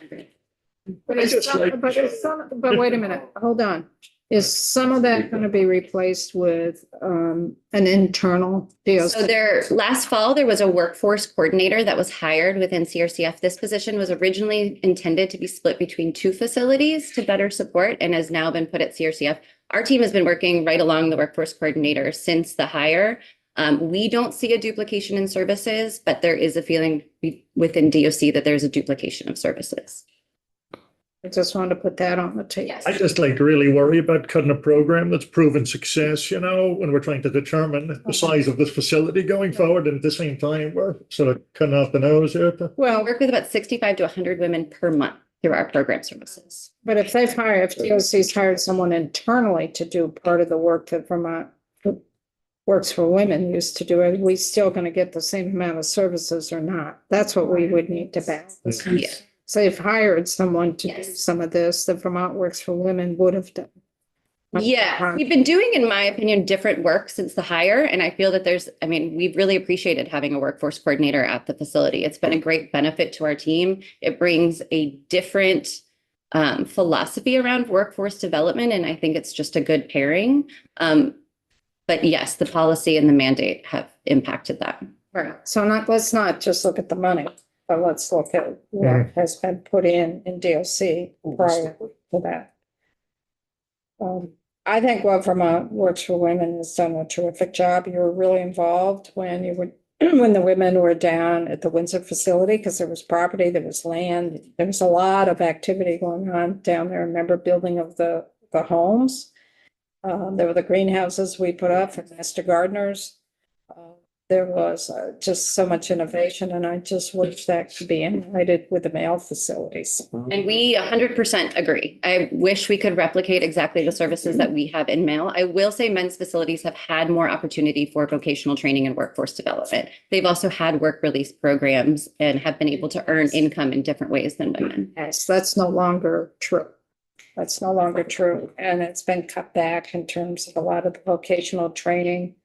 But wait a minute, hold on. Is some of that going to be replaced with an internal deal? So last fall, there was a workforce coordinator that was hired within CRCF. This position was originally intended to be split between 2 facilities to better support and has now been put at CRCF. Our team has been working right along the workforce coordinator since the hire. We don't see a duplication in services, but there is a feeling within DOC that there's a duplication of services. I just wanted to put that on the table. I just really worry about cutting a program that's proven success, when we're trying to determine the size of this facility going forward. And at the same time, we're sort of cutting off the nose here. We Well, work with about 65 to 100 women per month through our program services. but if DOC's hired someone internally to do part of the work that Vermont Works for Women used to do, are we still going to get the same amount of services or not? That's what we would need to balance. Yeah. So they've hired someone to do Yes. some of this, that Vermont Works for Women would have done. Yeah, we've been doing, in my opinion, different work since the hire. And I feel that we've really appreciated having a workforce coordinator at the facility. It's been a great benefit to our team. It brings a different philosophy around workforce development. And I think it's just a good pairing. But yes, the policy and the mandate have impacted that. Right. So let's not just look at the money, but let's look at what has been put in DOC prior to that. I think what Vermont Works for Women has done a terrific job. You were really involved when the women were down at the Windsor facility, because there was property, there was land, there was a lot of activity going on down there. Remember building of the homes. There were the greenhouses we put up for master gardeners. There was just so much innovation, and I just wish that could be integrated with the male facilities. And we 100% agree. I wish we could replicate exactly the services that we have in male. I will say men's facilities have had more opportunity for vocational training and workforce development. They've also had work release programs and have been able to earn income in different ways than women. Yes, that's no longer true. That's no longer true, and it's been cut back in terms of a lot of the vocational training.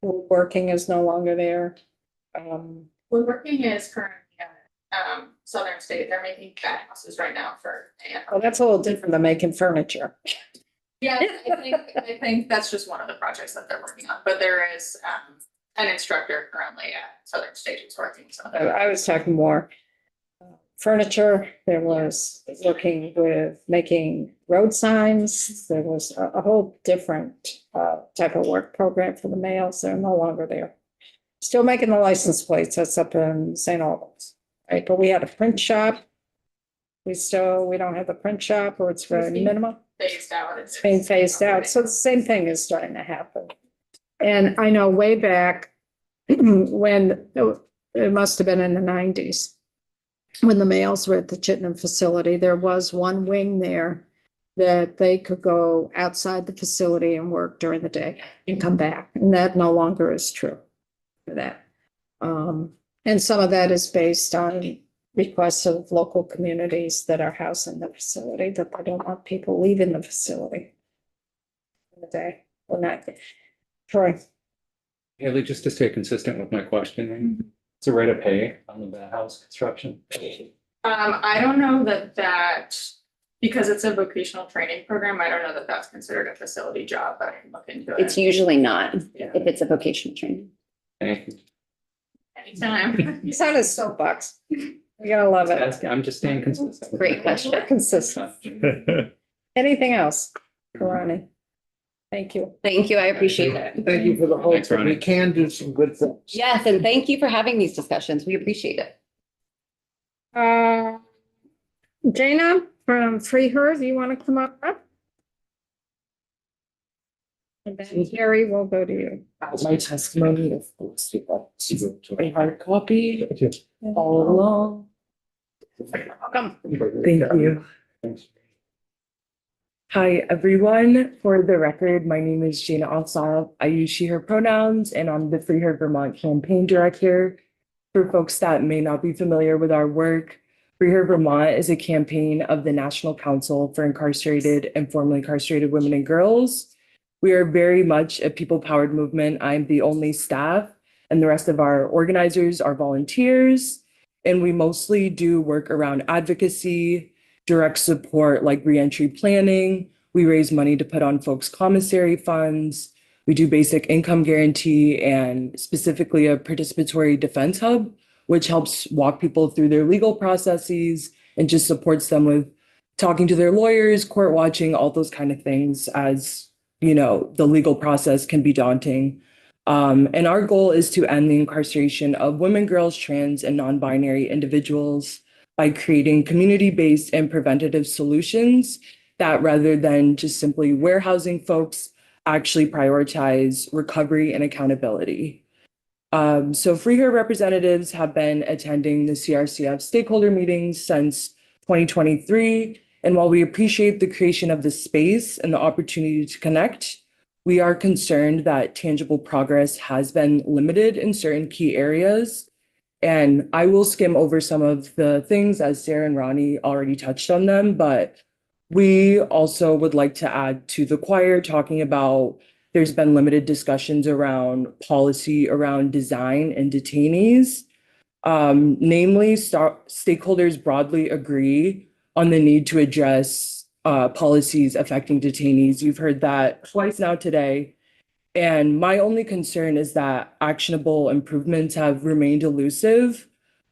Working is no longer there. Woodworking is currently at Southern State. They're making cat houses right now for. Well, that's a little different than making furniture. Yeah, I think that's just one of the projects that they're working on, but there is an instructor currently at Southern State who's working. So I was talking more furniture. There was working with making road signs. There was a whole different type of work program for the males. They're no longer there. Still making the license plates. That's up in St. Albans, right? But we had a print shop. We don't have the print shop, or it's very minimal. phased out. It's being phased out. So the same thing is starting to happen. And I know way back when it must have been in the 90s, when the males were at the Chittenden facility, there was one wing there that they could go outside the facility and work during the day and come back. And that no longer is true for that. And some of that is based on requests of local communities that are housing the facility, that they don't want people leaving the facility in the day or night. Troy. Haley, just to stay consistent with my questioning, it's a rate of pay on the bad house construction. I don't know that because it's a vocational training program, I don't know that that's considered a facility job, but I can look into it. It's usually not Yeah. if it's a vocational training. Thank you. Anytime. He's on his soapbox. You gotta love it. I'm just staying consistent. Great question. We're consistent. Anything else, Ronnie? Thank you. Thank you. I appreciate it. Thank you for the hope Thanks, that we Ronnie. can do some good things. Yes, and thank you for having these discussions. We appreciate it. Jana from Freeherb, you want to come up? And then Carrie will go to you. My testimony is posted up to a hard copy all along. Welcome. Thank you. Hi, everyone. For the record, my name is Jana Alsop. I use she, her pronouns, and I'm the Freeherb Vermont campaign director. For folks that may not be familiar with our work, Freeherb Vermont is a campaign of the National Council for Incarcerated and Formerly Incarcerated Women and Girls. We are very much a people-powered movement. I'm the only staff, and the rest of our organizers are volunteers. And we mostly do work around advocacy, direct support like reentry planning. We raise money to put on folks' commissary funds. We do basic income guarantee and specifically a participatory defense hub, which helps walk people through their legal processes and just supports them with talking to their lawyers, court watching, all those kind of things, as you know, the legal process can be daunting. And our goal is to end the incarceration of women, girls, trans, and non-binary individuals by creating community-based and preventative solutions that, rather than just simply warehousing folks, actually prioritize recovery and accountability. So Freeherb representatives have been attending the CRCF stakeholder meetings since 2023. And while we appreciate the creation of the space and the opportunity to connect, we are concerned that tangible progress has been limited in certain key areas. And I will skim over some of the things as Sarah and Ronnie already touched on them, but we also would like to add to the choir talking about there's been limited discussions around policy around design and detainees. Namely, stakeholders broadly agree on the need to address policies affecting detainees. You've heard that twice now today. And my only concern is that actionable improvements have remained elusive.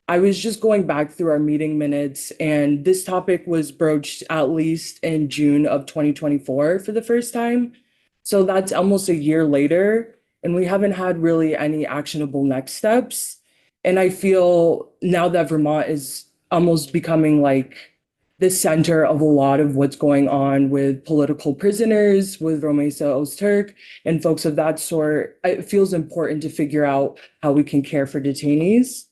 I was just going back through our meeting minutes, and this topic was broached at least in June of 2024 for the first time. So that's almost a year later, and we haven't had really any actionable next steps. And I feel now that Vermont is almost becoming like the center of a lot of what's going on with political prisoners, with Romesa Ozturk and folks of that sort. It feels important to figure out how we can care for detainees.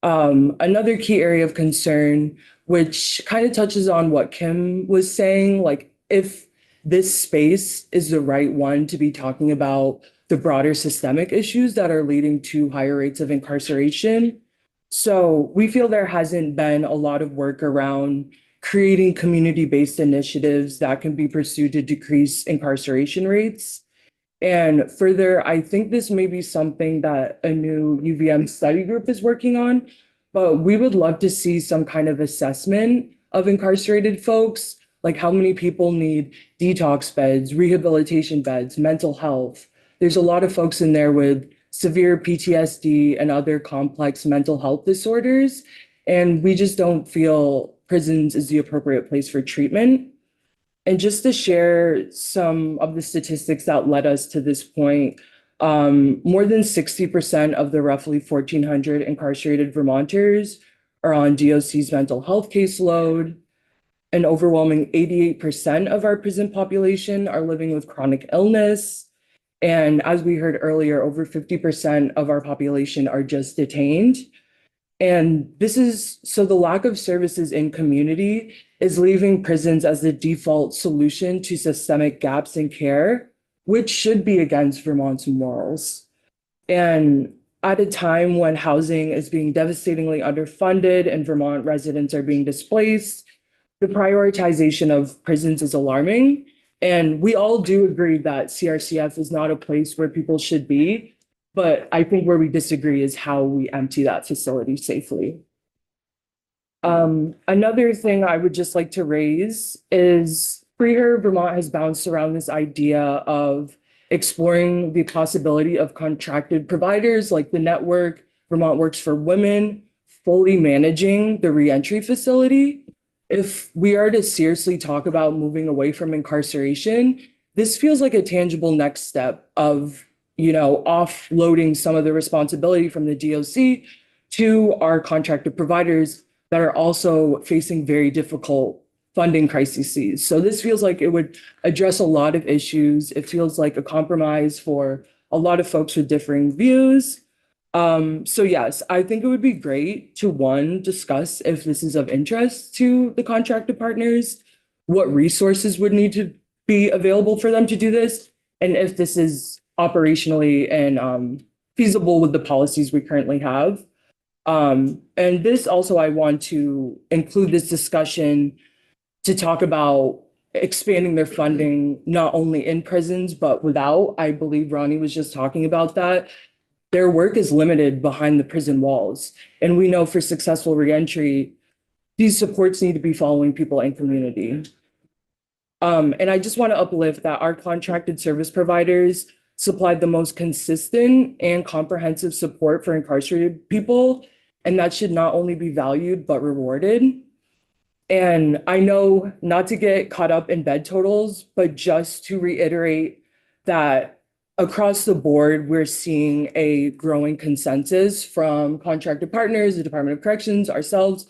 Another key area of concern, which kind of touches on what Kim was saying, like if this space is the right one to be talking about the broader systemic issues that are leading to higher rates of incarceration. So we feel there hasn't been a lot of work around creating community-based initiatives that can be pursued to decrease incarceration rates. And further, I think this may be something that a new UVM study group is working on, but we would love to see some kind of assessment of incarcerated folks, like how many people need detox beds, rehabilitation beds, mental health. There's a lot of folks in there with severe PTSD and other complex mental health disorders, and we just don't feel prisons is the appropriate place for treatment. And just to share some of the statistics that led us to this point, more than 60% of the roughly 1,400 incarcerated Vermonters are on DOC's mental health caseload. An overwhelming 88% of our prison population are living with chronic illness. And as we heard earlier, over 50% of our population are just detained. And so the lack of services in community is leaving prisons as the default solution to systemic gaps in care, which should be against Vermont's morals. And at a time when housing is being devastatingly underfunded and Vermont residents are being displaced, the prioritization of prisons is alarming. And we all do agree that CRCF is not a place where people should be. But I think where we disagree is how we empty that facility safely. Another thing I would just like to raise is Free Her Vermont has bounced around this idea of exploring the possibility of contracted providers like the network Vermont Works for Women fully managing the reentry facility. If we are to seriously talk about moving away from incarceration, this feels like a tangible next step of offloading some of the responsibility from the DOC to our contracted providers that are also facing very difficult funding crises. So this feels like it would address a lot of issues. It feels like a compromise for a lot of folks with differing views. So yes, I think it would be great to, one, discuss if this is of interest to the contracted partners, what resources would need to be available for them to do this, and if this is operationally and feasible with the policies we currently have. And this also, I want to include this discussion to talk about expanding their funding, not only in prisons, but without. I believe Ronnie was just talking about that. Their work is limited behind the prison walls. And we know for successful reentry, these supports need to be following people in community. And I just want to uplift that our contracted service providers supplied the most consistent and comprehensive support for incarcerated people. And that should not only be valued, but rewarded. And I know not to get caught up in bed totals, but just to reiterate that across the board, we're seeing a growing consensus from contracted partners, the Department of Corrections, ourselves,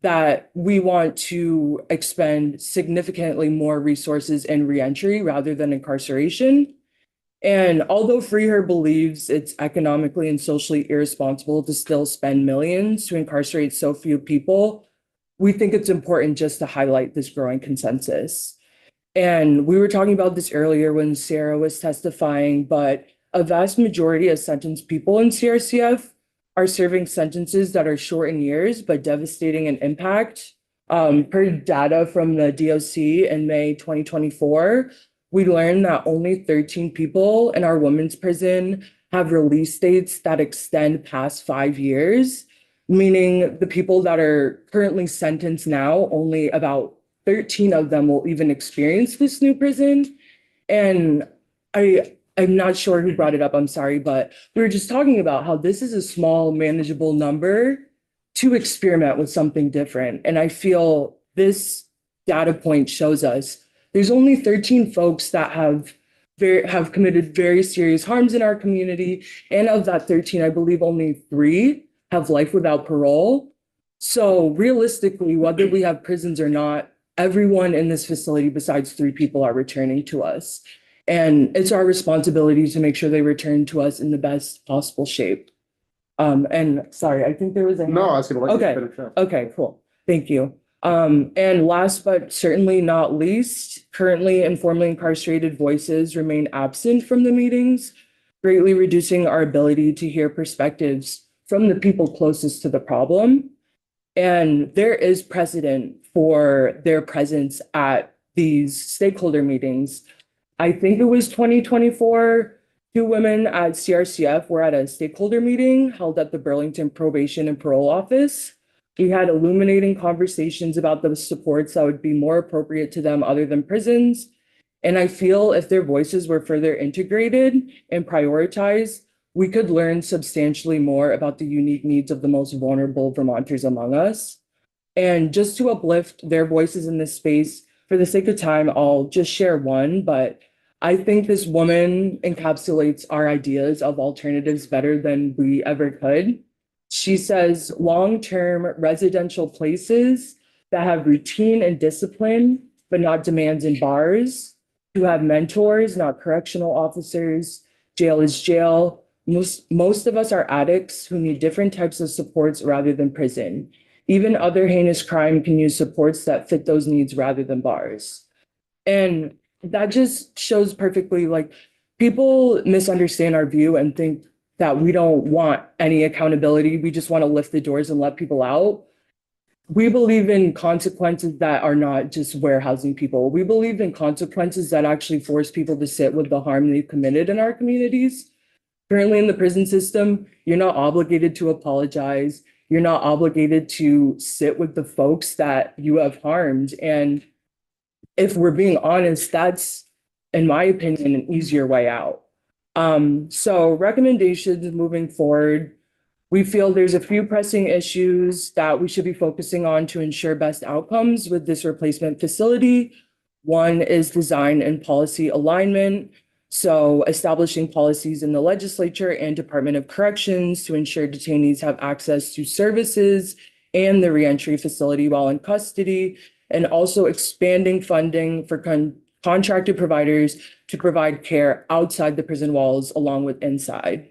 that we want to expend significantly more resources in reentry rather than incarceration. And although Free Her believes it's economically and socially irresponsible to still spend millions to incarcerate so few people, we think it's important just to highlight this growing consensus. And we were talking about this earlier when Sarah was testifying, but a vast majority of sentenced people in CRCF are serving sentences that are short in years, but devastating in impact. Per data from the DOC in May 2024, we learned that only 13 people in our women's prison have release dates that extend past 5 years, meaning the people that are currently sentenced now, only about 13 of them will even experience this new prison. And I'm not sure who brought it up, I'm sorry, but we were just talking about how this is a small, manageable number to experiment with something different. And I feel this data point shows us there's only 13 folks that have committed very serious harms in our community. And of that 13, I believe only 3 have life without parole. So realistically, whether we have prisons or not, everyone in this facility besides 3 people are returning to us. And it's our responsibility to make sure they return to us in the best possible shape. And sorry, I think there was a. No, I was gonna let you Okay. finish up. Okay, cool. Thank you. And last but certainly not least, currently informally incarcerated voices remain absent from the meetings, greatly reducing our ability to hear perspectives from the people closest to the problem. And there is precedent for their presence at these stakeholder meetings. I think it was 2024, 2 women at CRCF were at a stakeholder meeting held at the Burlington Probation and Parole Office. We had illuminating conversations about the supports that would be more appropriate to them other than prisons. And I feel if their voices were further integrated and prioritized, we could learn substantially more about the unique needs of the most vulnerable Vermonters among us. And just to uplift their voices in this space, for the sake of time, I'll just share one, but I think this woman encapsulates our ideas of alternatives better than we ever could. She says long-term residential places that have routine and discipline, but not demands and bars, to have mentors, not correctional officers. Jail is jail. Most of us are addicts who need different types of supports rather than prison. Even other heinous crime can use supports that fit those needs rather than bars. And that just shows perfectly, like, people misunderstand our view and think that we don't want any accountability. We just want to lift the doors and let people out. We believe in consequences that are not just warehousing people. We believe in consequences that actually force people to sit with the harm they've committed in our communities. Currently in the prison system, you're not obligated to apologize. You're not obligated to sit with the folks that you have harmed. And if we're being honest, that's, in my opinion, an easier way out. So recommendations moving forward, we feel there's a few pressing issues that we should be focusing on to ensure best outcomes with this replacement facility. One is design and policy alignment. So establishing policies in the legislature and Department of Corrections to ensure detainees have access to services and the reentry facility while in custody, and also expanding funding for contracted providers to provide care outside the prison walls along with inside.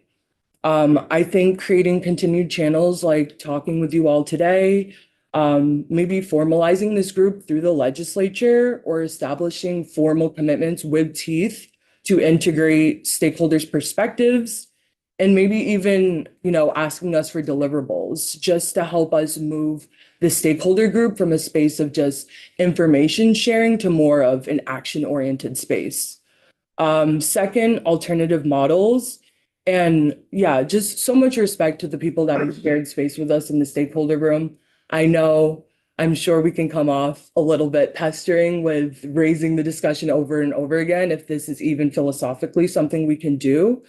I think creating continued channels like talking with you all today, maybe formalizing this group through the legislature or establishing formal commitments with teeth to integrate stakeholders' perspectives, and maybe even, asking us for deliverables just to help us move the stakeholder group from a space of just information sharing to more of an action-oriented space. Second, alternative models. And yeah, just so much respect to the people that have shared space with us in the stakeholder room. I'm sure we can come off a little bit pestering with raising the discussion over and over again if this is even philosophically something we can do.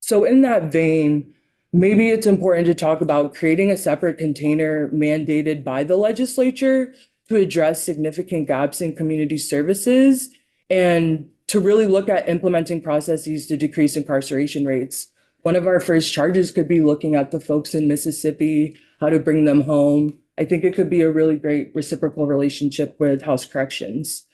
So in that vein, maybe it's important to talk about creating a separate container mandated by the legislature to address significant gaps in community services and to really look at implementing processes to decrease incarceration rates. One of our first charges could be looking at the folks in Mississippi, how to bring them home. I think it could be a really great reciprocal relationship with House Corrections.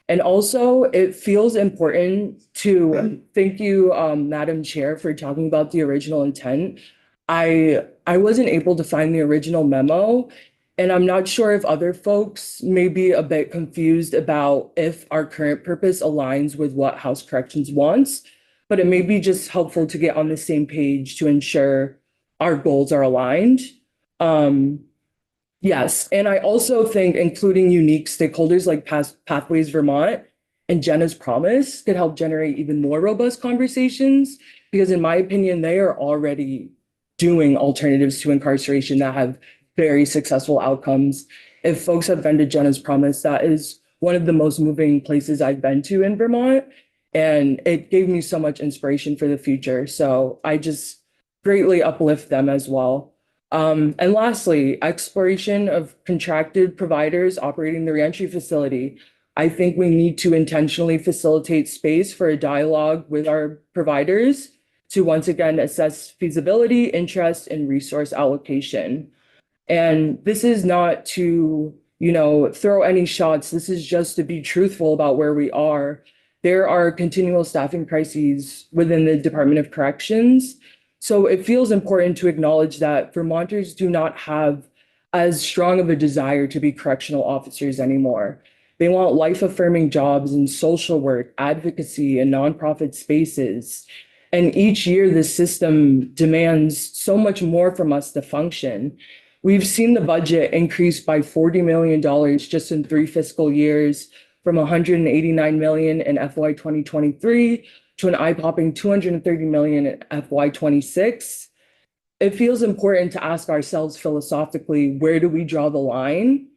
And also, it feels important to thank you, Madam Chair, for talking about the original intent. I wasn't able to find the original memo, and I'm not sure if other folks may be a bit confused about if our current purpose aligns with what House Corrections wants, but it may be just helpful to get on the same page to ensure our goals are aligned. Yes, and I also think including unique stakeholders like Pathways Vermont and Jenna's Promise could help generate even more robust conversations, because in my opinion, they are already doing alternatives to incarceration that have very successful outcomes. If folks have been to Jenna's Promise, that is one of the most moving places I've been to in Vermont, and it gave me so much inspiration for the future. So I just greatly uplift them as well. And lastly, exploration of contracted providers operating the reentry facility. I think we need to intentionally facilitate space for a dialogue with our providers to once again assess feasibility, interest, and resource allocation. And this is not to, throw any shots. This is just to be truthful about where we are. There are continual staffing crises within the Department of Corrections. So it feels important to acknowledge that Vermonters do not have as strong of a desire to be correctional officers anymore. They want life-affirming jobs in social work, advocacy, and nonprofit spaces. And each year, the system demands so much more from us to function. We've seen the budget increase by $40 million just in 3 fiscal years, from $189 million in FY 2023 to an eye-popping $230 million in FY 26. It feels important to ask ourselves philosophically, where do we draw the line?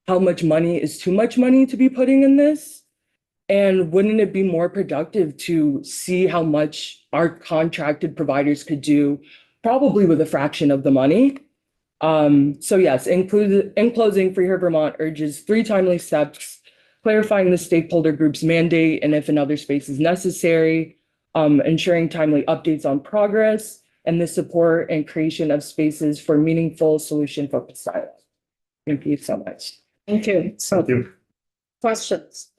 How much money is too much money to be putting in this? And wouldn't it be more productive to see how much our contracted providers could do, probably with a fraction of the money? So yes, in closing, Free Her Vermont urges 3 timely steps: clarifying the stakeholder group's mandate and if another space is necessary, ensuring timely updates on progress, and the support and creation of spaces for meaningful solution-focused dialogue. Thank you so much. Thank you. So Thank you. questions?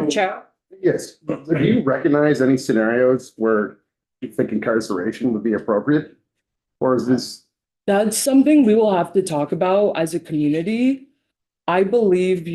Chair? Yes, do you recognize any scenarios where you think incarceration would be appropriate? Or is this, That's something we will have to talk about as a community. I believe,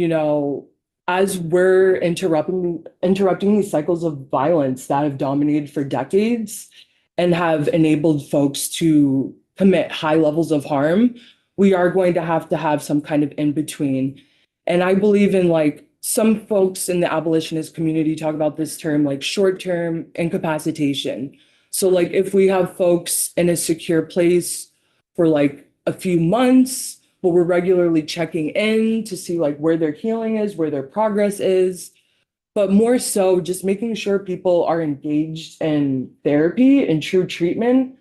as we're interrupting these cycles of violence that have dominated for decades and have enabled folks to commit high levels of harm, we are going to have some kind of in-between. And I believe in some folks in the abolitionist community talk about this term like short-term incapacitation. So if we have folks in a secure place for a few months, but we're regularly checking in to see where their healing is, where their progress is, but more so just making sure people are engaged in therapy and true treatment.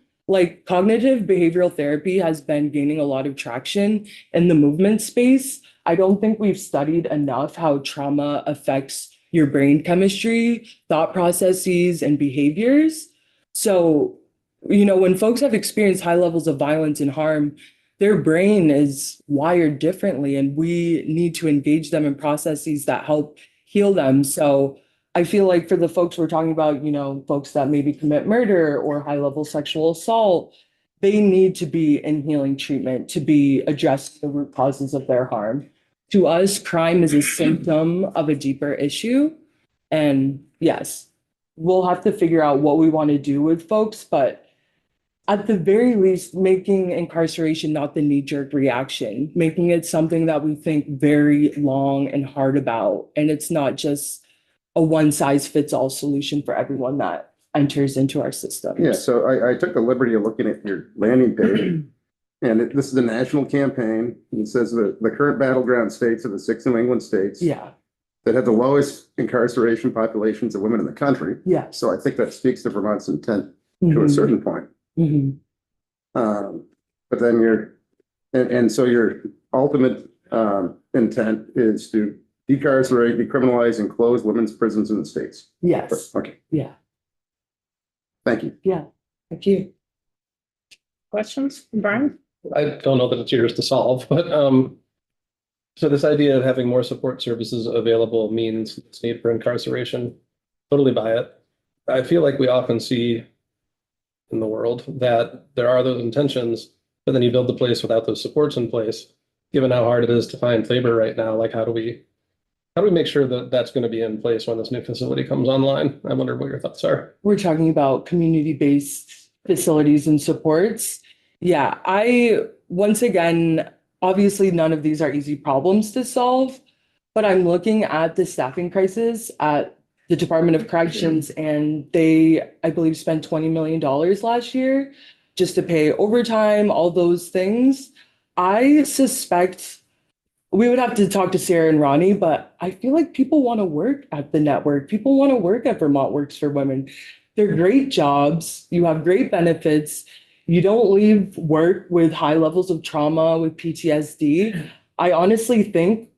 Cognitive behavioral therapy has been gaining a lot of traction in the movement space. I don't think we've studied enough how trauma affects your brain chemistry, thought processes, and behaviors. So, when folks have experienced high levels of violence and harm, their brain is wired differently, and we need to engage them in processes that help heal them. So I feel like for the folks we're talking about, folks that maybe commit murder or high-level sexual assault, they need to be in healing treatment to be addressing the root causes of their harm. To us, crime is a symptom of a deeper issue. And yes, we'll have to figure out what we want to do with folks, but at the very least, making incarceration not the knee-jerk reaction, making it something that we think very long and hard about. And it's not just a one-size-fits-all solution for everyone that enters into our system. yeah, so I took the liberty of looking at your landing page. And this is a national campaign. And it says that the current battleground states are the 6 New England states Yeah, that have the lowest incarceration populations of women in the country. yes. So I think that speaks to Vermont's intent to a Mhm, certain point. mhm. But then so your ultimate intent is to decarcerate, decriminalize, and close women's prisons in the states. Yes, Okay, yeah, thank you. thank you. Questions? Brian? I don't know that it's yours to solve, but so this idea of having more support services available means this need for incarceration. Totally buy it. I feel like we often see in the world that there are those intentions, but then you build the place without those supports in place. Given how hard it is to find labor right now, how do we make sure that that's going to be in place when this new facility comes online? I wonder what your thoughts are. We're talking about community-based facilities and supports. Yeah, once again, obviously none of these are easy problems to solve, but I'm looking at the staffing crisis at the Department of Corrections, and they, I believe, spent $20 million last year just to pay overtime, all those things. I suspect we would have to talk to Sarah and Ronnie, but I feel like people want to work at the network. People want to work at Vermont Works for Women. They're great jobs. You have great benefits. You don't leave work with high levels of trauma, with PTSD. I honestly think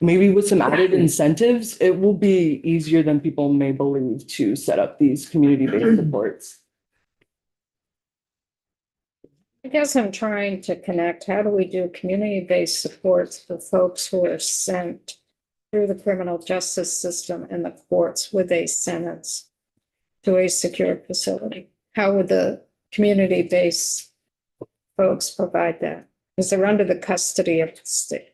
maybe with some added incentives, it will be easier than people may believe to set up these community-based supports. I guess I'm trying to connect, how do we do community-based supports for folks who are sent through the criminal justice system and the courts with a sentence to a secure facility? How would the community-based folks provide that? Because they're under the custody of the state.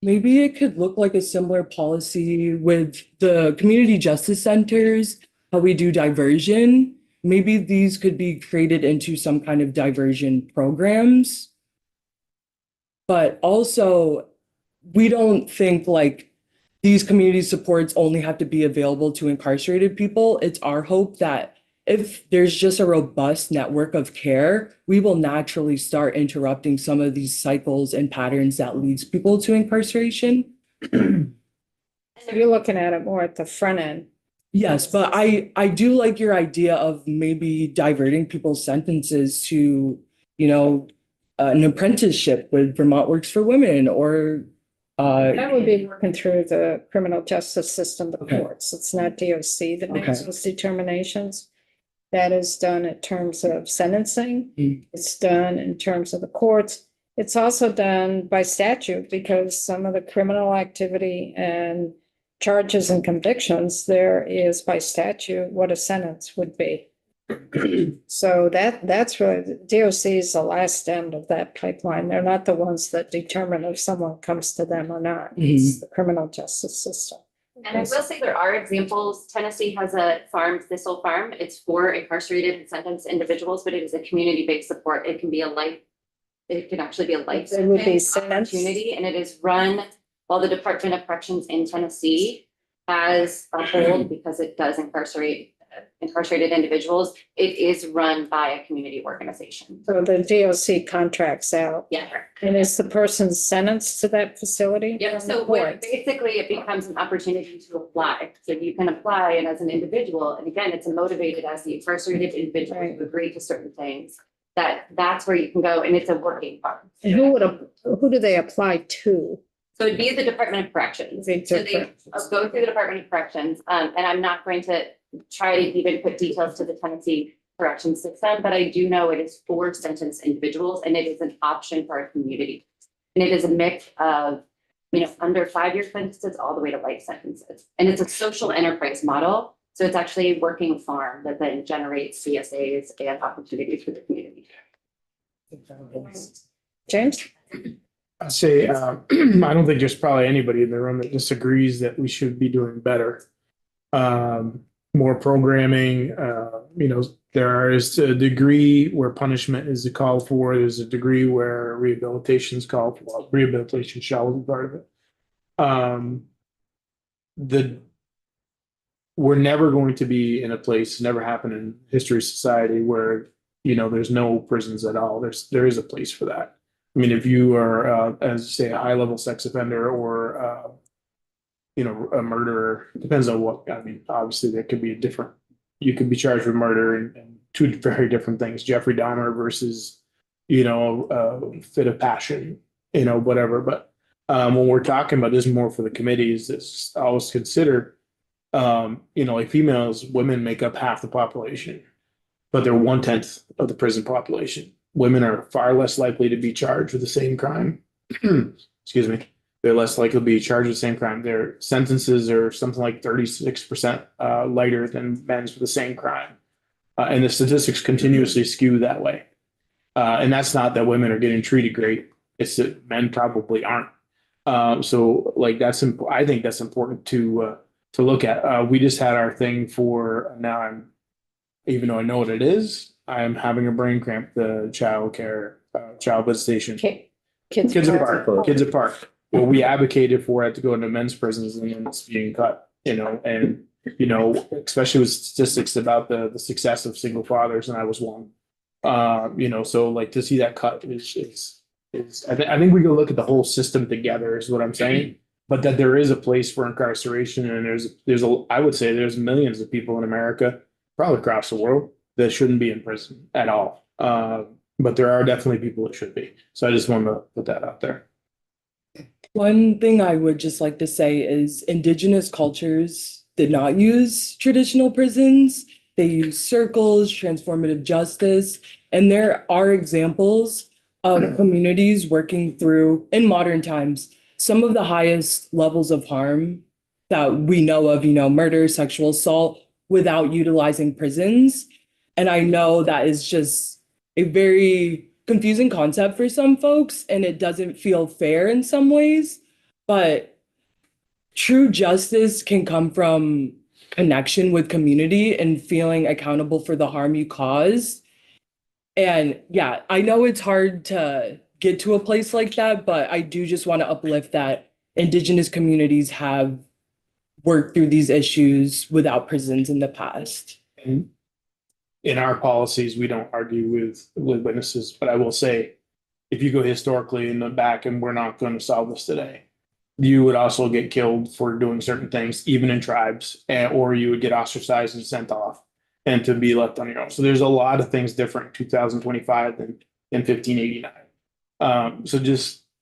Maybe it could look like a similar policy with the community justice centers, how we do diversion. Maybe these could be created into some kind of diversion programs. But also, we don't think like these community supports only have to be available to incarcerated people. It's our hope that if there's just a robust network of care, we will naturally start interrupting some of these cycles and patterns that leads people to incarceration. So you're looking at it more at the front end. Yes, but I do like your idea of maybe diverting people's sentences to, an apprenticeship with Vermont Works for Women or That would be working through the criminal justice system, the Okay. courts. It's not DOC that makes Okay. those determinations. That is done in terms of sentencing. Mm. It's done in terms of the courts. It's also done by statute because some of the criminal activity and charges and convictions, there is by statute what a sentence would be. So that's really, DOC is the last end of that pipeline. They're not the ones that determine if someone comes to them or not. It's the criminal justice system. And I will say there are examples. Tennessee has a farm, Thistle Farm. It's for incarcerated and sentenced individuals, but it is a community-based support. It can be it can actually be a life It would be sentence opportunity, and it is run while the Department of Corrections in Tennessee has a hold because it does incarcerated individuals. It is run by a community organization. So the DOC contracts out. Yeah. And is the person sentenced to that facility? Yep, from the so court? basically it becomes an opportunity to apply. So you can apply and as an individual, and again, it's motivated as the incarcerated individual Right. to agree to certain things. That's where you can go, and it's a working farm. And who do they apply to? So it'd be the Department of Corrections. The So they go through the Department of Corrections, and I'm not going to try to even put details to the Tennessee correction system, but I do know it is for sentenced individuals, and it is an option for our community. And it is a mix of, under 5-year sentences all the way to life sentences. And it's a social enterprise model. So it's actually a working farm that then generates CSAs and opportunities for the community. James? I say, I don't think there's probably anybody in the room that disagrees that we should be doing better. More programming, there is a degree where punishment is called for. There's a degree where rehabilitation is called for. Well, rehabilitation shall be part of it. We're never going to be in a place, never happened in history of society where, there's no prisons at all. There is a place for that. I mean, if you are, as say, a high-level sex offender or, a murderer, depends on what, obviously there could be you could be charged with murder and two very different things, Jeffrey Dahmer versus, fit of passion, whatever. But when we're talking about this more for the committees, it's always consider, like females, women make up half the population, but they're 1/10 of the prison population. Women are far less likely to be charged with the same crime. Excuse me. They're less likely to be charged with the same crime. Their sentences are something like 36% lighter than men's for the same crime. And the statistics continuously skew that way. And that's not that women are getting treated great. It's that men probably aren't. So like I think that's important to look at. We just had our thing for now. Even though I know what it is, I'm having a brain cramp. The child visitation. Kids at Park. Well, we advocated for it to go into men's prisons and then it's being cut, and, especially with statistics about the success of single fathers, and I was one. So like to see that cut is I think we can look at the whole system together is what I'm saying, but that there is a place for incarceration and I would say there's millions of people in America, probably across the world, that shouldn't be in prison at all. But there are definitely people that should be. So I just wanted to put that out there. One thing I would just like to say is Indigenous cultures did not use traditional prisons. They use circles, transformative justice, and there are examples of communities working through, in modern times, some of the highest levels of harm that we know of, murder, sexual assault, without utilizing prisons. And I know that is just a very confusing concept for some folks, and it doesn't feel fair in some ways, but true justice can come from connection with community and feeling accountable for the harm you cause. And yeah, I know it's hard to get to a place like that, but I do just want to uplift that Indigenous communities have worked through these issues without prisons in the past. In our policies, we don't argue with witnesses, but I will say, if you go historically in the back, and we're not going to solve this today, you would also get killed for doing certain things, even in tribes, or you would get ostracized and sent off and to be left on your own. So there's a lot of things different in 2025 than in 1589.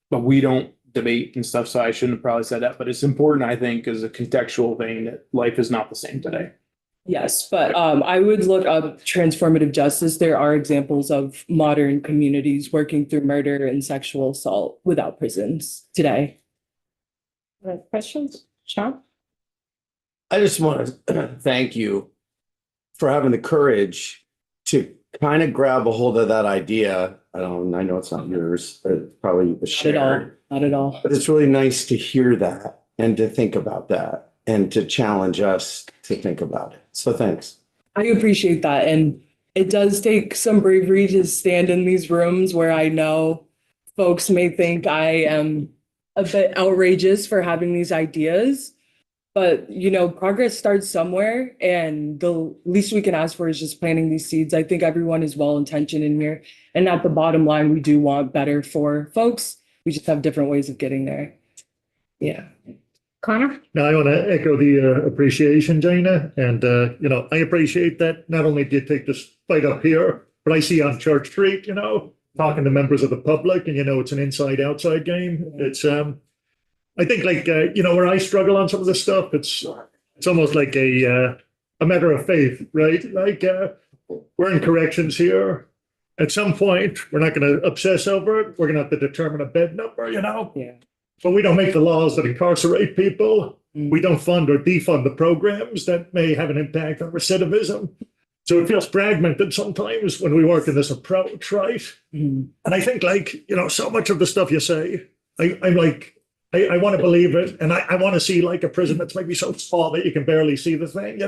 But we don't debate and stuff, so I shouldn't have probably said that, but it's important, I think, as a contextual thing, that life is not the same today. Yes, but I would look up transformative justice. There are examples of modern communities working through murder and sexual assault without prisons today. Questions? Sean? I just want to thank you for having the courage to kind of grab a hold of that idea. I know it's not yours, but it's probably shared. Not at all. But it's really nice to hear that and to think about that and to challenge us to think about it. So thanks. I appreciate that. And it does take some bravery to stand in these rooms where I know folks may think I am a bit outrageous for having these ideas. But, progress starts somewhere, and the least we can ask for is just planting these seeds. I think everyone is well-intentioned in here. And at the bottom line, we do want better for folks. We just have different ways of getting there. Yeah. Connor? Now, I want to echo the appreciation, Jana. And, I appreciate that not only do you take this fight up here, but I see on Church Street, talking to members of the public, and, it's an inside-outside game. It's, I think, where I struggle on some of this stuff, it's almost like a matter of faith, right? We're in corrections here. At some point, we're not going to obsess over it. We're going to have to determine a bed number, Yeah. But we don't make the laws that incarcerate people. We don't fund or defund the programs that may have an impact on recidivism. So it feels fragmented sometimes when we work in this approach, right? And I think, so much of the stuff you say, I'm like, I want to believe it. And I want to see a prison that's maybe so small that you can barely see the thing,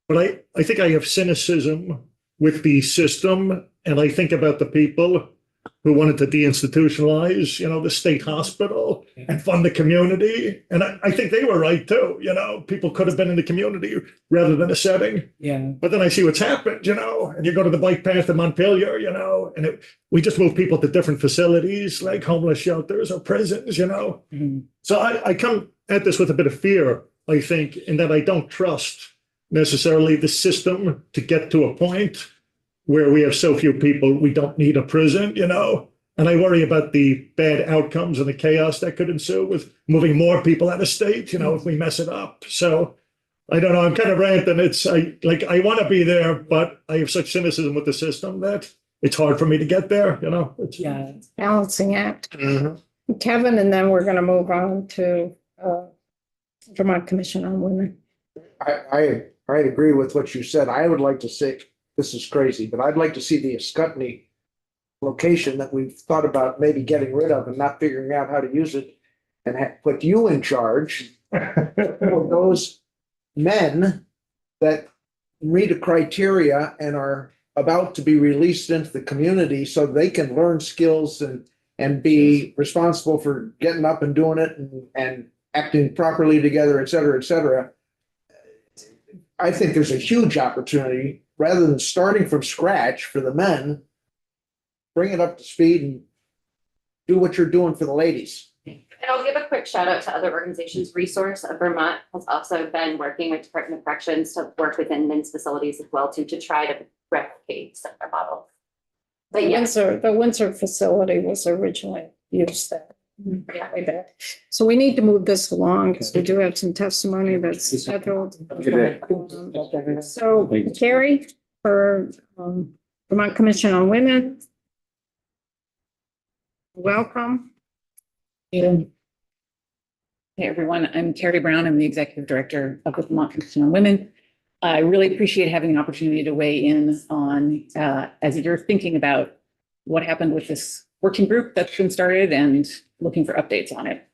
But I think I have cynicism with the system. And I think about the people who wanted to deinstitutionalize, the state hospital and fund the community. And I think they were right too, people could have been in the community rather than a setting. Yeah. But then I see what's happened, and you go to the bike path in Montpelier, and we just move people to different facilities like homeless shelters or prisons, So I come at this with a bit of fear, I think, in that I don't trust necessarily the system to get to a point where we have so few people, we don't need a prison, And I worry about the bad outcomes and the chaos that could ensue with moving more people out of state, if we mess it up. So I don't know, I'm kind of ranting. I want to be there, but I have such cynicism with the system that it's hard for me to get there, Yeah. Balancing act. Kevin, and then we're going to move on to Vermont Commission on Women. I agree with what you said. I would like to say, this is crazy, but I'd like to see the Ascutney location that we've thought about maybe getting rid of and not figuring out how to use it, and put you in charge of those men that meet a criteria and are about to be released into the community so they can learn skills and be responsible for getting up and doing it and acting properly together, et cetera, et cetera. I think there's a huge opportunity, rather than starting from scratch for the men, bring it up to speed and do what you're doing for the ladies. And I'll give a quick shout out to other organizations. Resource of Vermont has also been working with Department of Corrections to work within men's facilities as well to try to replicate similar models. But yes, The Windsor facility was originally used there. So we need to move this along because we do have some testimony that's scheduled. So Carrie, for Vermont Commission on Women. Welcome. Hey everyone, I'm Carrie Brown. I'm the Executive Director of the Vermont Commission on Women. I really appreciate having an opportunity to weigh in on, as you're thinking about what happened with this working group that's been started and looking for updates on it.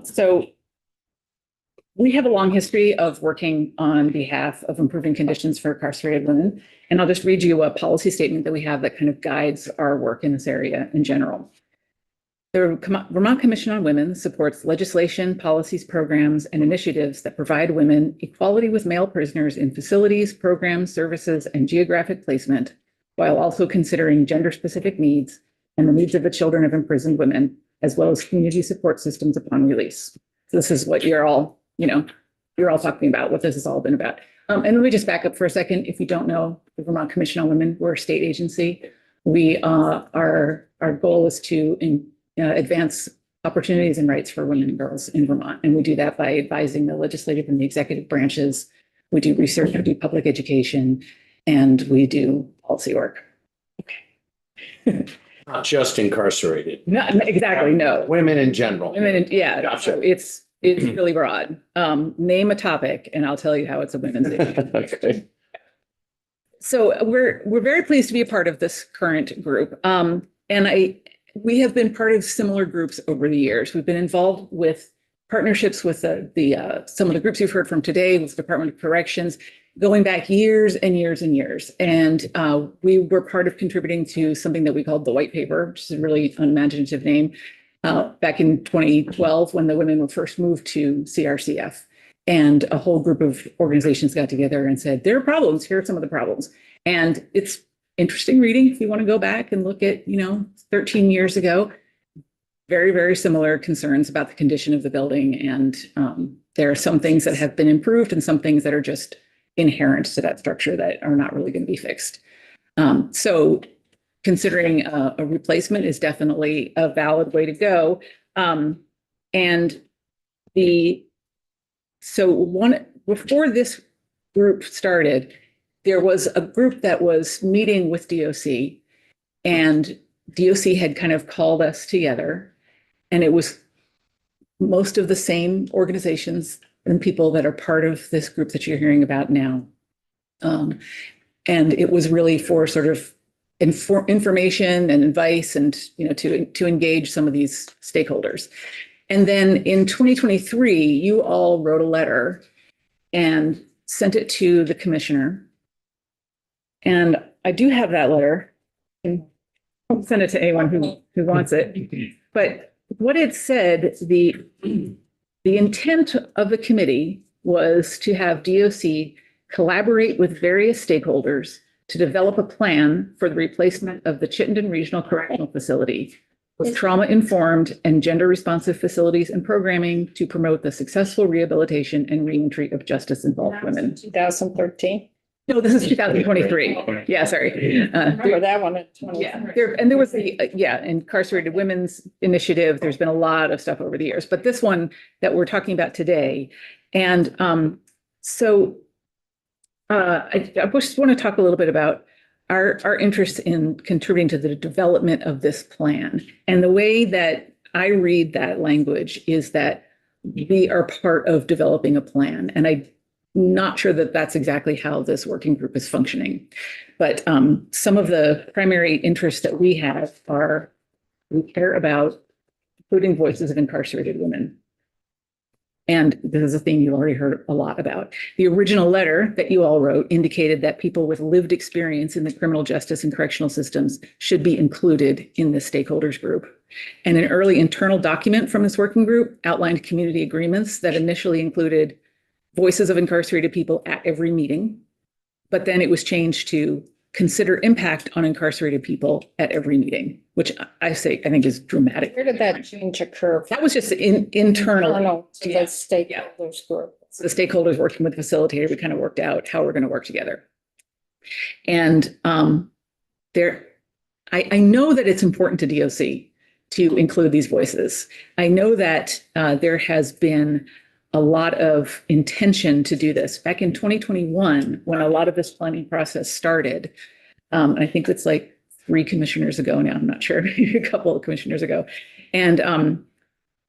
So we have a long history of working on behalf of improving conditions for incarcerated women. And I'll just read you a policy statement that we have that kind of guides our work in this area in general. The Vermont Commission on Women supports legislation, policies, programs, and initiatives that provide women equality with male prisoners in facilities, programs, services, and geographic placement, while also considering gender-specific needs and the needs of the children of imprisoned women, as well as community support systems upon release. So this is what you're all talking about, what this has all been about. And let me just back up for a second. If you don't know, the Vermont Commission on Women, we're a state agency. We our goal is to advance opportunities and rights for women and girls in Vermont. And we do that by advising the legislative and the executive branches. We do research, we do public education, and we do policy work. Not just incarcerated. Not exactly, no. Women in general. Women, yeah. Gotcha. So it's really broad. Name a topic and I'll tell you how it's a women's issue. Okay. So we're very pleased to be a part of this current group. We have been part of similar groups over the years. We've been involved with partnerships with some of the groups you've heard from today, with the Department of Corrections, going back years and years and years. And we were part of contributing to something that we called the White Paper, which is a really unimaginative name, back in 2012 when the women were first moved to CRCF. And a whole group of organizations got together and said, there are problems, here are some of the problems. And it's interesting reading if you want to go back and look at, 13 years ago, very, very similar concerns about the condition of the building. And there are some things that have been improved and some things that are just inherent to that structure that are not really going to be fixed. So considering a replacement is definitely a valid way to go. Before this group started, there was a group that was meeting with DOC, and DOC had kind of called us together, and it was most of the same organizations and people that are part of this group that you're hearing about now. And it was really for sort of information and advice and, to engage some of these stakeholders. And then in 2023, you all wrote a letter and sent it to the commissioner. And I do have that letter. And I'll send it to anyone who wants it. But what it said, the intent of the committee was to have DOC collaborate with various stakeholders to develop a plan for the replacement of the Chittenden Regional Correctional Facility with trauma-informed and gender-responsive facilities and programming to promote the successful rehabilitation and reentry of justice-involved women. 2013. No, this is 2023. Yeah, sorry. For that one. There was the Incarcerated Women's Initiative. There's been a lot of stuff over the years, but this one that we're talking about today. And I just want to talk a little bit about our interest in contributing to the development of this plan. And the way that I read that language is that we are part of developing a plan. And I'm not sure that that's exactly how this working group is functioning. But some of the primary interests that we have are, we care about including voices of incarcerated women. And this is a thing you already heard a lot about. The original letter that you all wrote indicated that people with lived experience in the criminal justice and correctional systems should be included in the stakeholders group. And an early internal document from this working group outlined community agreements that initially included voices of incarcerated people at every meeting, but then it was changed to consider impact on incarcerated people at every meeting, which I think is dramatic. Where did that change occur? That was just internal. To the stakeholders group. So the stakeholders working with the facilitator, we kind of worked out how we're going to work together. And I know that it's important to DOC to include these voices. I know that there has been a lot of intention to do this. Back in 2021, when a lot of this planning process started, I think it's like 3 commissioners ago now, I'm not sure, maybe a couple of commissioners ago. And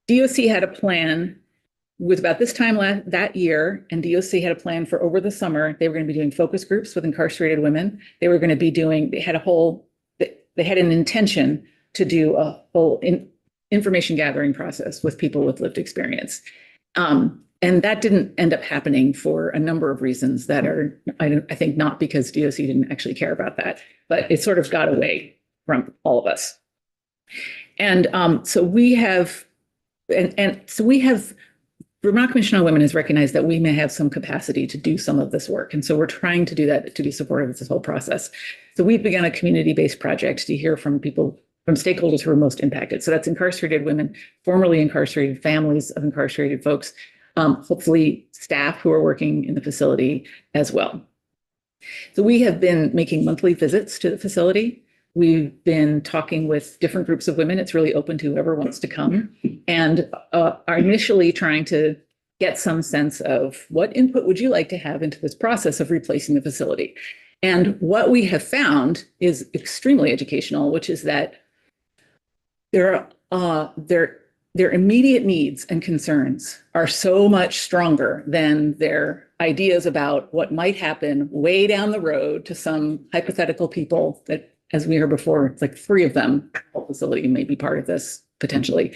DOC had a plan with about this time that year, and DOC had a plan for over the summer. They were going to be doing focus groups with incarcerated women. They were going to be doing, they had an intention to do a whole information gathering process with people with lived experience. And that didn't end up happening for a number of reasons that are, I think, not because DOC didn't actually care about that, but it sort of got away from all of us. And so we have, Vermont Commission on Women has recognized that we may have some capacity to do some of this work. And so we're trying to do that, to be supportive of this whole process. So we've begun a community-based project to hear from people, from stakeholders who are most impacted. So that's incarcerated women, formerly incarcerated, families of incarcerated folks, hopefully staff who are working in the facility as well. So we have been making monthly visits to the facility. We've been talking with different groups of women. It's really open to whoever wants to come, and are initially trying to get some sense of what input would you like to have into this process of replacing the facility. And what we have found is extremely educational, which is that their immediate needs and concerns are so much stronger than their ideas about what might happen way down the road to some hypothetical people that, as we heard before, it's like 3 of them, the whole facility may be part of this potentially.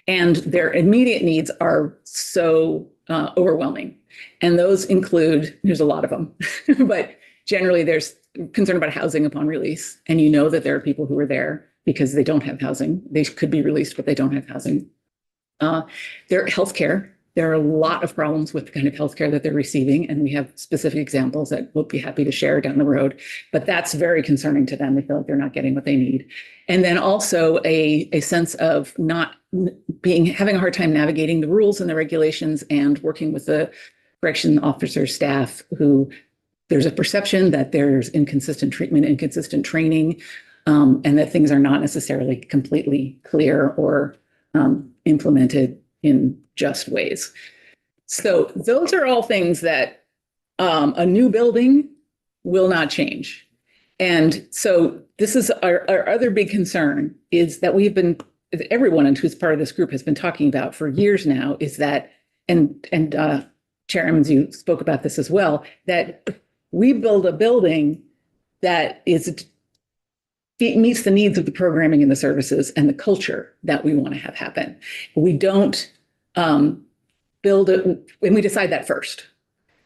And their immediate needs are so overwhelming. And those include, there's a lot of them, but generally there's concern about housing upon release. And you know that there are people who are there because they don't have housing. They could be released, but they don't have housing. Their healthcare. There are a lot of problems with the kind of healthcare that they're receiving, and we have specific examples that we'll be happy to share down the road. But that's very concerning to them. They feel like they're not getting what they need. And then also a sense of not having a hard time navigating the rules and the regulations and working with the correction officer staff who there's a perception that there's inconsistent treatment, inconsistent training, and that things are not necessarily completely clear or implemented in just ways. So those are all things that a new building will not change. And so this is our other big concern, is that everyone who's part of this group has been talking about for years now, is that, and Chair Emmons, you spoke about this as well, that we build a building that meets the needs of the programming and the services and the culture that we want to have happen. We don't build it, and we decide that first.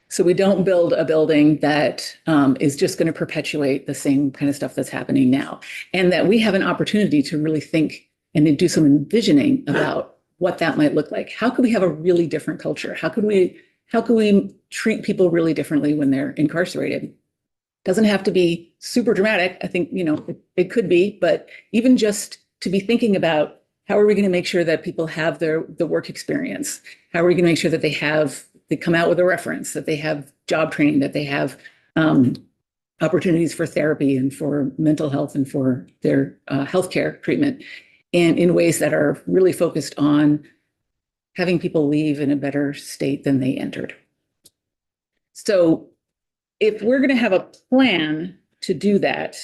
So we don't build a building that is just going to perpetuate the same kind of stuff that's happening now. And that we have an opportunity to really think and do some envisioning about what that might look like. How could we have a really different culture? How could we treat people really differently when they're incarcerated? Doesn't have to be super dramatic. I think, it could be, but even just to be thinking about, how are we going to make sure that people have the work experience? How are we going to make sure that they come out with a reference, that they have job training, that they have opportunities for therapy and for mental health and for their healthcare treatment, and in ways that are really focused on having people leave in a better state than they entered. So if we're going to have a plan to do that,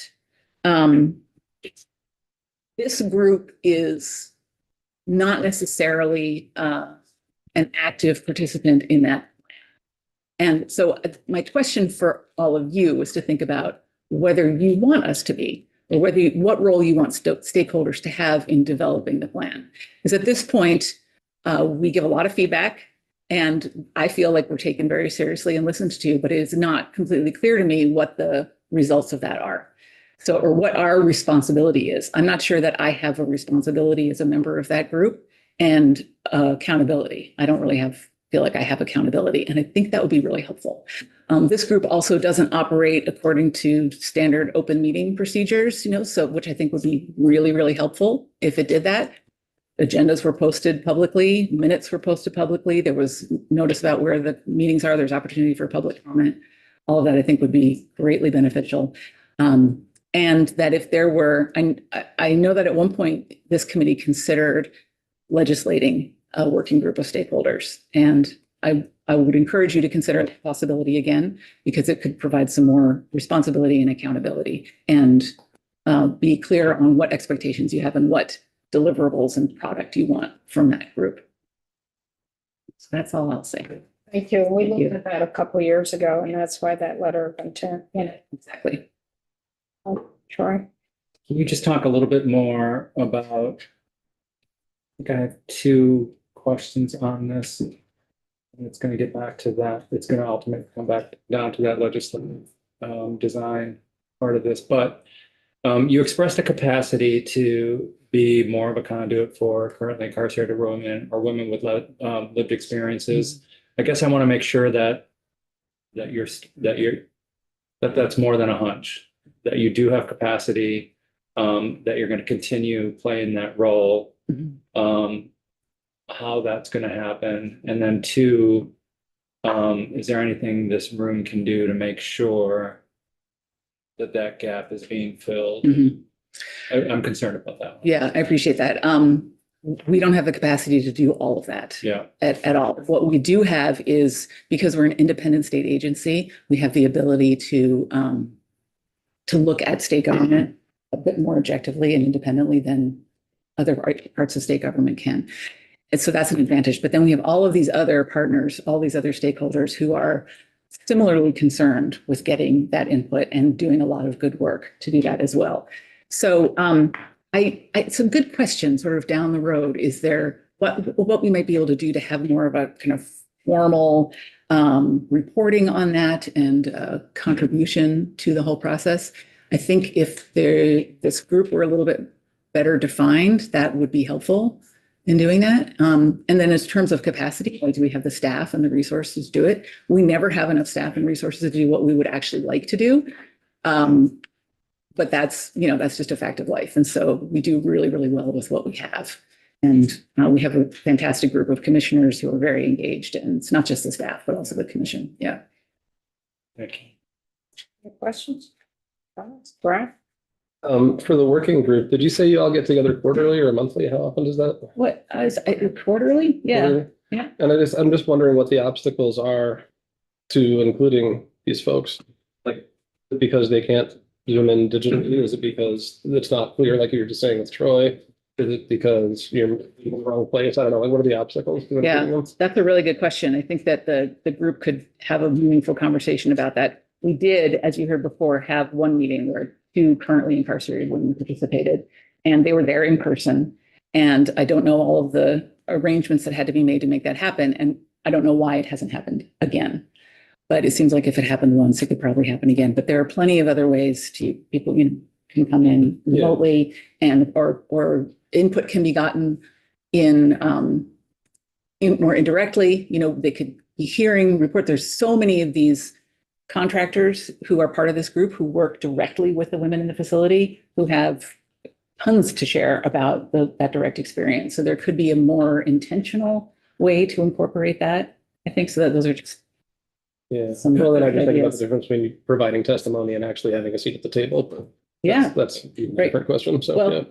this group is not necessarily an active participant in that plan. And so my question for all of you is to think about whether you want us to be, or what role you want stakeholders to have in developing the plan. Because at this point, we give a lot of feedback, and I feel like we're taken very seriously and listened to, but it is not completely clear to me what the results of that are. So, or what our responsibility is. I'm not sure that I have a responsibility as a member of that group, and accountability. I don't really feel like I have accountability, and I think that would be really helpful. This group also doesn't operate according to standard open meeting procedures, so which I think would be really, really helpful if it did that. Agendas were posted publicly, minutes were posted publicly. There was notice about where the meetings are. There's opportunity for public comment. All of that I think would be greatly beneficial. And that if there were, I know that at one point, this committee considered legislating a working group of stakeholders. And I would encourage you to consider the possibility again, because it could provide some more responsibility and accountability and be clear on what expectations you have and what deliverables and product you want from that group. So that's all I'll say. Thank you. We Thank you. looked at that a couple of years ago, and that's why that letter of intent, Exactly. Troy. Can you just talk a little bit more about, I think I have two questions on this. And it's going to get back to that. It's going to ultimately come back down to that legislative design part of this. But you expressed a capacity to be more of a conduit for currently incarcerated women or women with lived experiences. I guess I want to make sure that that's more than a hunch, that you do have capacity, that you're going to continue playing that role, how that's going to happen. And then two, is there anything this room can do to make sure that that gap is being filled? I'm concerned about that one. Yeah, I appreciate that. We don't have the capacity to do all of that. Yeah. At all. What we do have is, because we're an independent state agency, we have the ability to look at state government a bit more objectively and independently than other parts of state government can. And so that's an advantage. But then we have all of these other partners, all these other stakeholders who are similarly concerned with getting that input and doing a lot of good work to do that as well. So some good questions sort of down the road. Is there what we might be able to do to have more of a kind of formal reporting on that and contribution to the whole process? I think if this group were a little bit better defined, that would be helpful in doing that. And then in terms of capacity, do we have the staff and the resources to do it? We never have enough staff and resources to do what we would actually like to do. But that's just a fact of life. And so we do really, really well with what we have. And we have a fantastic group of commissioners who are very engaged. And it's not just the staff, but also the commission. Yeah. Thank you. Any questions? Comments? Brian? For the working group, did you say you all get together quarterly or monthly? How often does that? What, quarterly? Yeah. Quarterly? Yeah. And I'm just wondering what the obstacles are to including these folks. Like, because they can't Zoom in digitally? Is it because it's not clear, like you were just saying with Troy? Is it because you're in the wrong place? I don't know. Like, what are the obstacles to including them? That's a really good question. I think that the group could have a meaningful conversation about that. We did, as you heard before, have one meeting where 2 currently incarcerated women participated, and they were there in person. And I don't know all of the arrangements that had to be made to make that happen. And I don't know why it hasn't happened again. But it seems like if it happened once, it could probably happen again. But there are plenty of other ways people can come in remotely, and or input can be gotten in more indirectly. They could be hearing report. There's so many of these contractors who are part of this group who work directly with the women in the facility, who have tons to share about that direct experience. So there could be a more intentional way to incorporate that. I think so. That those are just Well, then I just think about the difference between providing testimony and actually having a seat at the table. But that's a different question. So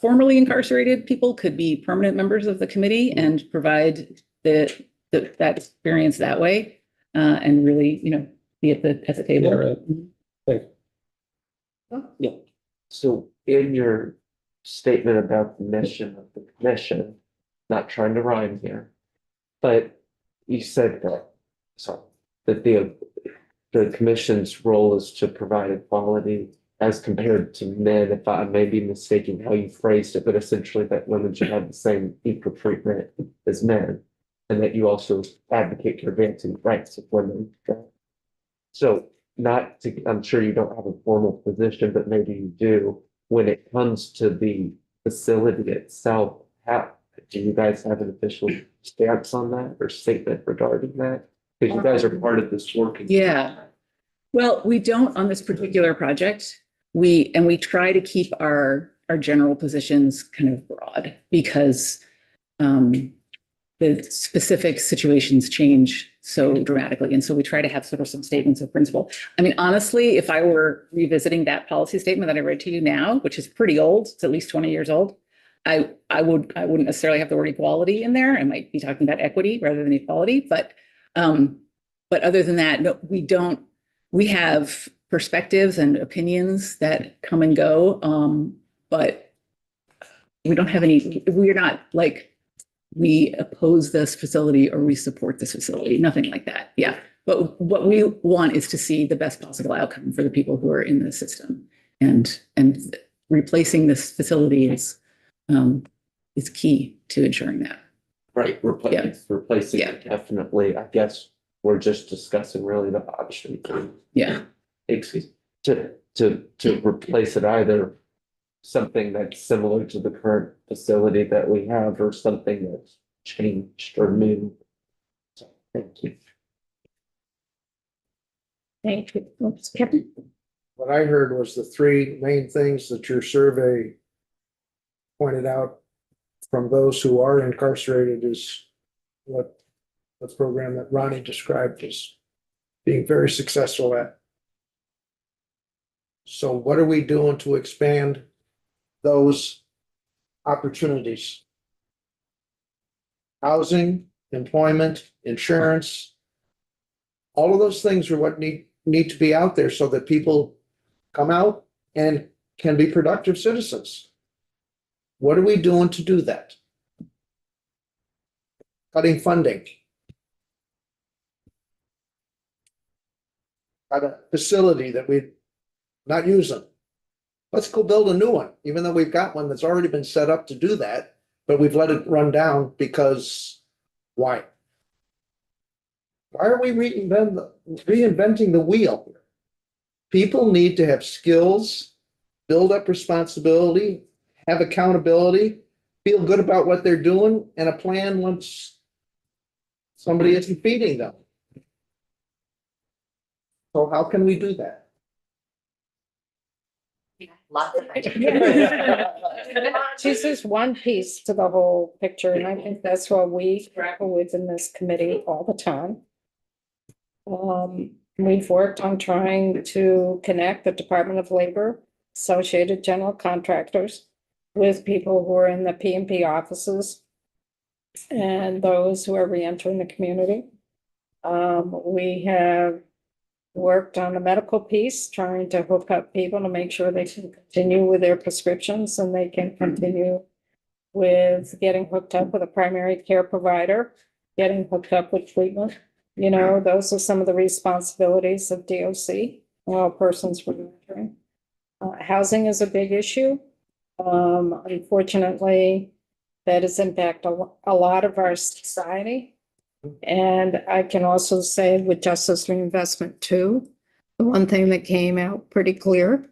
formerly incarcerated people could be permanent members of the committee and provide that experience that way, and really, be at the table. Yeah, right. Thanks. Yeah. So in your statement about the mission of the commission, not trying to rhyme here, but you said that the commission's role is to provide equality as compared to men. If I may be mistaken how you phrased it, but essentially that women should have the same equal treatment as men, and that you also advocate for advancing the rights of women. So I'm sure you don't have a formal position, but maybe you do. When it comes to the facility itself, do you guys have an official stance on that or statement regarding that? Because you guys are part of this working. Yeah. Well, we don't on this particular project. We try to keep our general positions kind of broad, because the specific situations change so dramatically. And so we try to have sort of some statements of principle. I mean, honestly, if I were revisiting that policy statement that I read to you now, which is pretty old, it's at least 20 years old, I wouldn't necessarily have the word equality in there. I might be talking about equity rather than equality, but other than that, no, we have perspectives and opinions that come and go. But we don't have any, we're not like, we oppose this facility or we support this facility, nothing like that. Yeah. But what we want is to see the best possible outcome for the people who are in the system, and replacing this facility is key to ensuring that. Right, replacing it, definitely. I guess we're just discussing really the option. Yeah. Excuse, to replace it, either something that's similar to the current facility that we have or something that's changed or new. So, thank you. Thank you. Oops, Kevin. What I heard was the three main things that your survey pointed out from those who are incarcerated is what the program that Ronnie described as being very successful at. So what are we doing to expand those opportunities? Housing, employment, insurance, all of those things are what need to be out there so that people come out and can be productive citizens. What are we doing to do that? Cutting funding. Got a facility that we're not using. Let's go build a new one, even though we've got one that's already been set up to do that, but we've let it run down because why? Why are we reinventing the wheel? People need to have skills, build up responsibility, have accountability, feel good about what they're doing, and a plan once somebody isn't feeding them. So how can we do that? Lots of This is one piece to the whole picture, and I think that's what we grapple with in this committee all the time. We've worked on trying to connect the Department of Labor, Associated General Contractors, with people who are in the P&P offices and those who are reentering the community. We have worked on the medical piece, trying to hook up people to make sure they can continue with their prescriptions and they can continue with getting hooked up with a primary care provider, getting hooked up with treatment. You know, those are some of the responsibilities of DOC, while persons reentering. Housing is a big issue. Unfortunately, that has impacted a lot of our society. And I can also say with Justice Reinvestment too, the one thing that came out pretty clear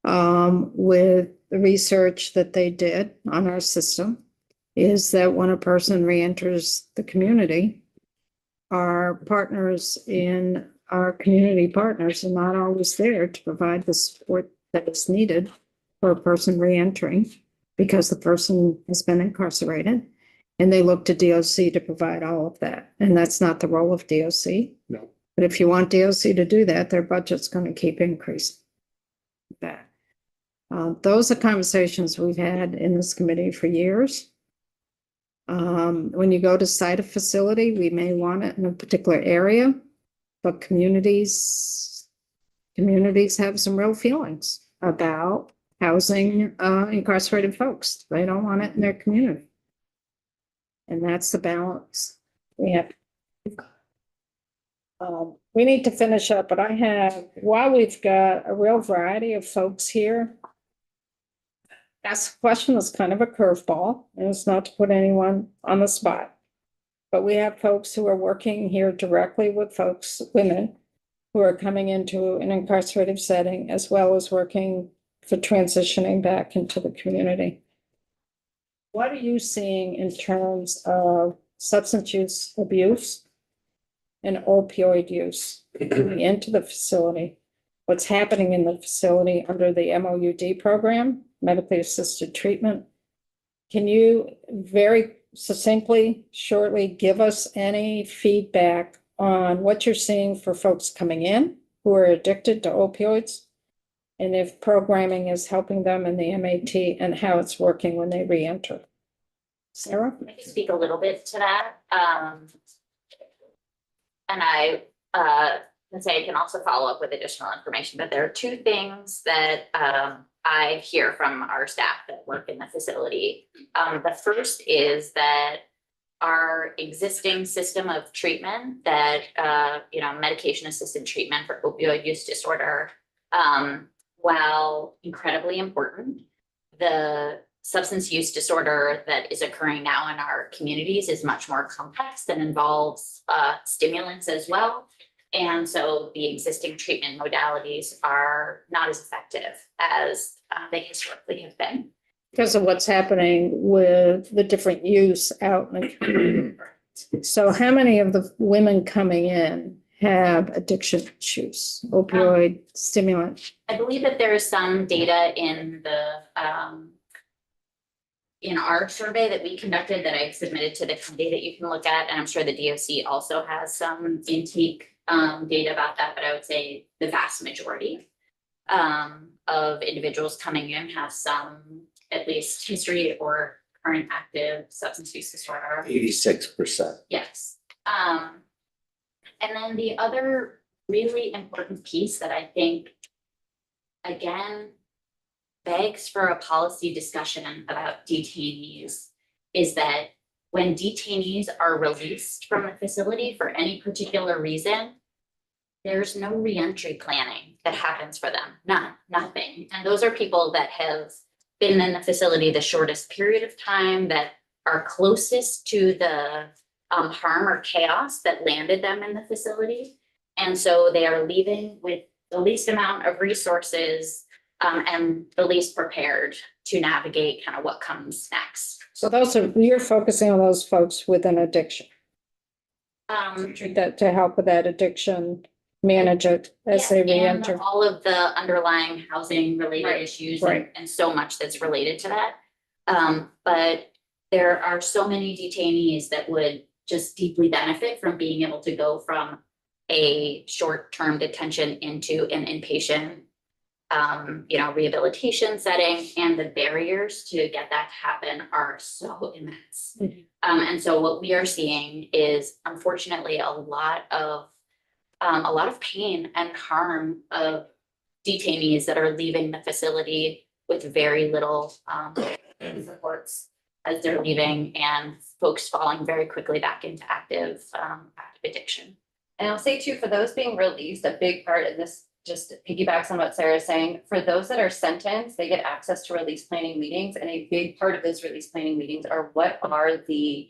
with the research that they did on our system is that when a person reenters the community, our partners in our community partners are not always there to provide the support that is needed for a person reentering because the person has been incarcerated. And they look to DOC to provide all of that. And that's not the role of DOC. No. But if you want DOC to do that, their budget's going to keep increasing. That. Those are conversations we've had in this committee for years. When you go to site a facility, we may want it in a particular area, but communities have some real feelings about housing incarcerated folks. They don't want it in their community. And that's the balance we have. We need to finish up, but while we've got a real variety of folks here, ask a question that's kind of a curveball, and it's not to put anyone on the spot. But we have folks who are working here directly with women who are coming into an incarcerated setting, as well as working for transitioning back into the community. What are you seeing in terms of substance use abuse and opioid use coming into the facility? What's happening in the facility under the MOUD program, medically assisted treatment? Can you very succinctly, shortly give us any feedback on what you're seeing for folks coming in who are addicted to opioids, and if programming is helping them in the MAT, and how it's working when they re-enter. Sarah? I can speak a little bit to that. And I can say I can also follow up with additional information, but there are two things that I hear from our staff that work in the facility. The first is that our existing system of treatment that, medication assisted treatment for opioid use disorder, while incredibly important, the substance use disorder that is occurring now in our communities is much more complex and involves stimulants as well. And so the existing treatment modalities are not as effective as they historically have been. Because of what's happening with the different use out in the community. So how many of the women coming in have addiction issues, opioid, stimulant? I believe that there is some data in the in our survey that we conducted that I submitted to the committee that you can look at, and I'm sure the DOC also has some intake data about that, but I would say the vast majority of individuals coming in have some at least history or current active substance use disorder. 86%. Yes. And then the other really important piece that I think, again, begs for a policy discussion about detainees is that when detainees are released from the facility for any particular reason, there's no reentry planning that happens for them. Nothing. And those are people that have been in the facility the shortest period of time, that are closest to the harm or chaos that landed them in the facility. And so they are leaving with the least amount of resources and the least prepared to navigate kind of what comes next. So you're focusing on those folks with an addiction. Treat that to help with that addiction, manage it as they re-enter. And all of the underlying housing related issues and so much that's related to that. But there are so many detainees that would just deeply benefit from being able to go from a short-term detention into an inpatient rehabilitation setting, and the barriers to get that to happen are so immense. And so what we are seeing is unfortunately a lot of pain and harm of detainees that are leaving the facility with very little supports as they're leaving, and folks falling very quickly back into active addiction. And I'll say too, for those being released, a big part of this just piggybacks on what Sarah's saying. For those that are sentenced, they get access to release planning meetings, and a big part of those release planning meetings are what are the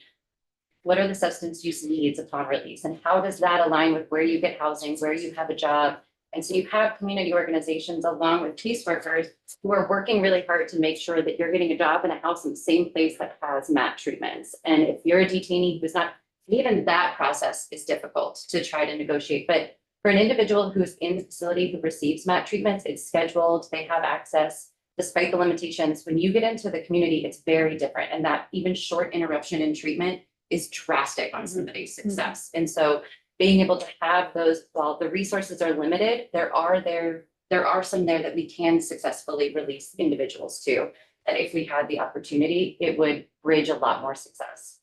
substance use needs upon release, and how does that align with where you get housing, where you have a job. And so you have community organizations along with caseworkers who are working really hard to make sure that you're getting a job in a house in the same place that has MAT treatments. And if you're a detainee who's not, even that process is difficult to try to negotiate. But for an individual who's in the facility who receives MAT treatments, it's scheduled, they have access, despite the limitations. When you get into the community, it's very different. And that even short interruption in treatment is drastic on somebody's success. And so being able to have those, while the resources are limited, there are some there that we can successfully release individuals to, that if we had the opportunity, it would bridge a lot more success.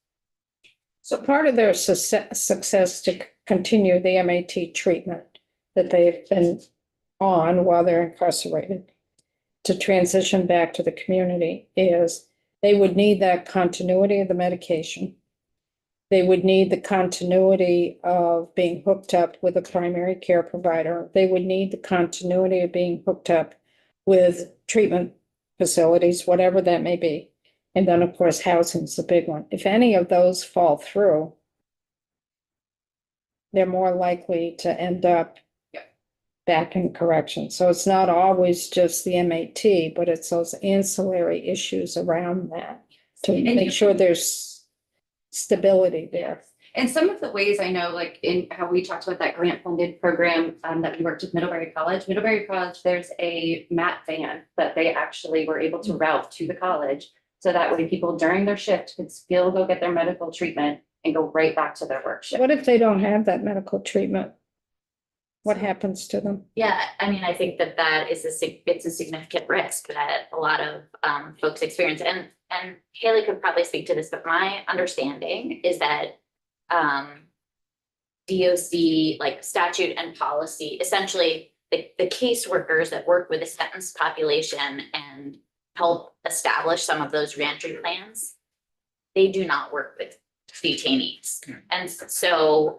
So part of their success to continue the MAT treatment that they've been on while they're incarcerated to transition back to the community is they would need that continuity of the medication. They would need the continuity of being hooked up with a primary care provider. They would need the continuity of being hooked up with treatment facilities, whatever that may be. And then, of course, housing's the big one. If any of those fall through, they're more likely to end up back in correction. So it's not always just the MAT, but it's those ancillary issues around that to make sure there's stability there. And some of the ways I know, like in how we talked about that grant funded program that we worked with Middlebury College, there's a MAT van that they actually were able to route to the college. So that way people during their shift could still go get their medical treatment and go right back to their work shift. What if they don't have that medical treatment? What happens to them? Yeah, I mean, I think that that is it's a significant risk that a lot of folks experience, and Haley could probably speak to this, but my understanding is that DOC, like statute and policy, essentially the caseworkers that work with the sentenced population and help establish some of those reentry plans, they do not work with detainees. And so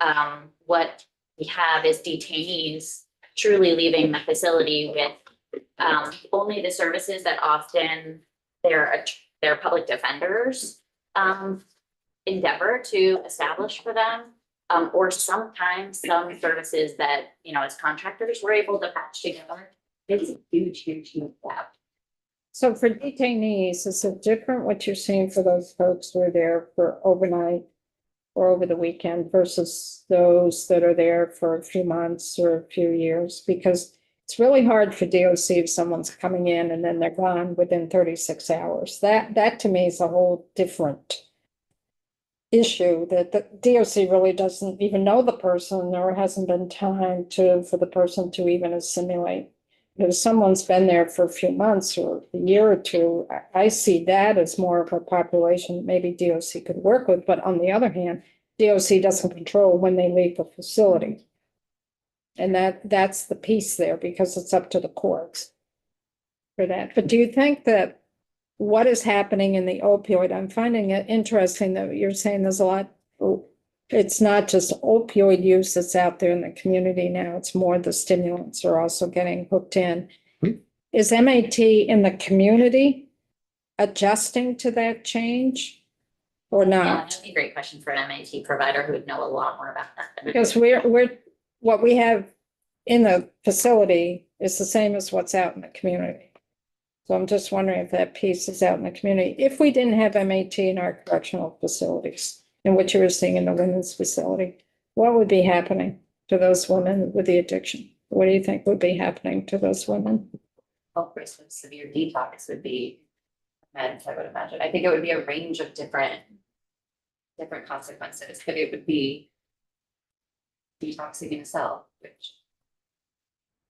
what we have is detainees truly leaving the facility with only the services that often their public defenders endeavor to establish for them, or sometimes some services that, you know, as contractors, we're able to patch together. It's a huge, huge, huge gap. So for detainees, is it different what you're seeing for those folks who are there for overnight or over the weekend versus those that are there for a few months or a few years? Because it's really hard for DOC if someone's coming in and then they're gone within 36 hours. That to me is a whole different issue, that the DOC really doesn't even know the person, or hasn't been time for the person to even assimilate. If someone's been there for a few months or a year or two, I see that as more of a population that maybe DOC could work with. But on the other hand, DOC doesn't control when they leave the facility. And that's the piece there, because it's up to the courts for that. But do you think that what is happening in the opioid, I'm finding it interesting that you're saying there's a lot, it's not just opioid use that's out there in the community now, it's more the stimulants are also getting hooked in. Is MAT in the community adjusting to that change or Yeah, not? that'd be a great question for an MAT provider who would know a lot more about that. Because we're what we have in the facility is the same as what's out in the community. So I'm just wondering if that piece is out in the community. If we didn't have MAT in our correctional facilities and what you were seeing in the women's facility, what would be happening to those women with the addiction? What do you think would be happening to those women? Health risk of severe detox would be meds, I would imagine. I think it would be a range of different consequences, but it would be detoxing in a cell, which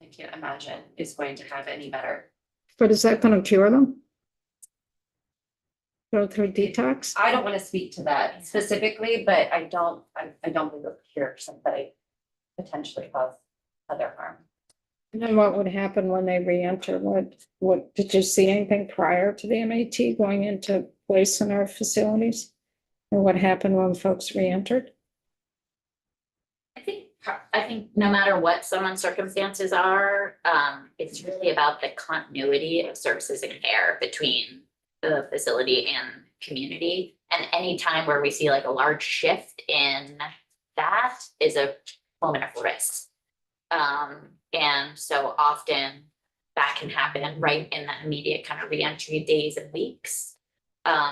I can't imagine is going to have any better. But is that going to cure them? Go through detox? I don't want to speak to that specifically, but I don't believe it cure somebody potentially cause other harm. And then what would happen when they re-enter? What did you see anything prior to the MAT going into place in our facilities? And what happened when folks re-entered? I think no matter what someone's circumstances are, it's really about the continuity of services and care between the facility and community. And any time where we see like a large shift in that is a moment of risk. And so often that can happen right in the immediate kind of reentry days and weeks. But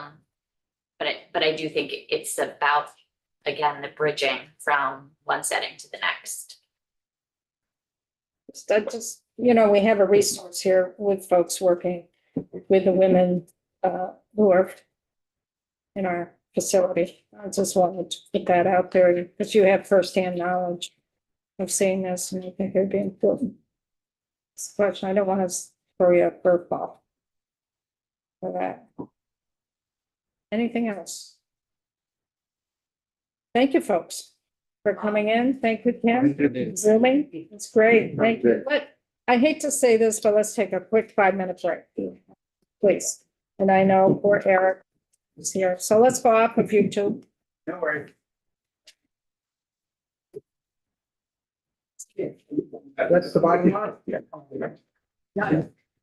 I do think it's about, again, the bridging from one setting to the next. That just, you know, we have a resource here with folks working with the women who are in our facility. I just wanted to put that out there because you have firsthand knowledge of seeing this, and I think it'd be important. This question, I don't want to throw you a curveball for that. Anything else? Thank you, folks, for coming in. Thank you, Kim. Zooming, it's great. Thank you. But I hate to say this, but let's take a quick 5-minute break, please. And I know poor Eric is here, so let's go off of YouTube. No worries. That's the bottom line. Yeah.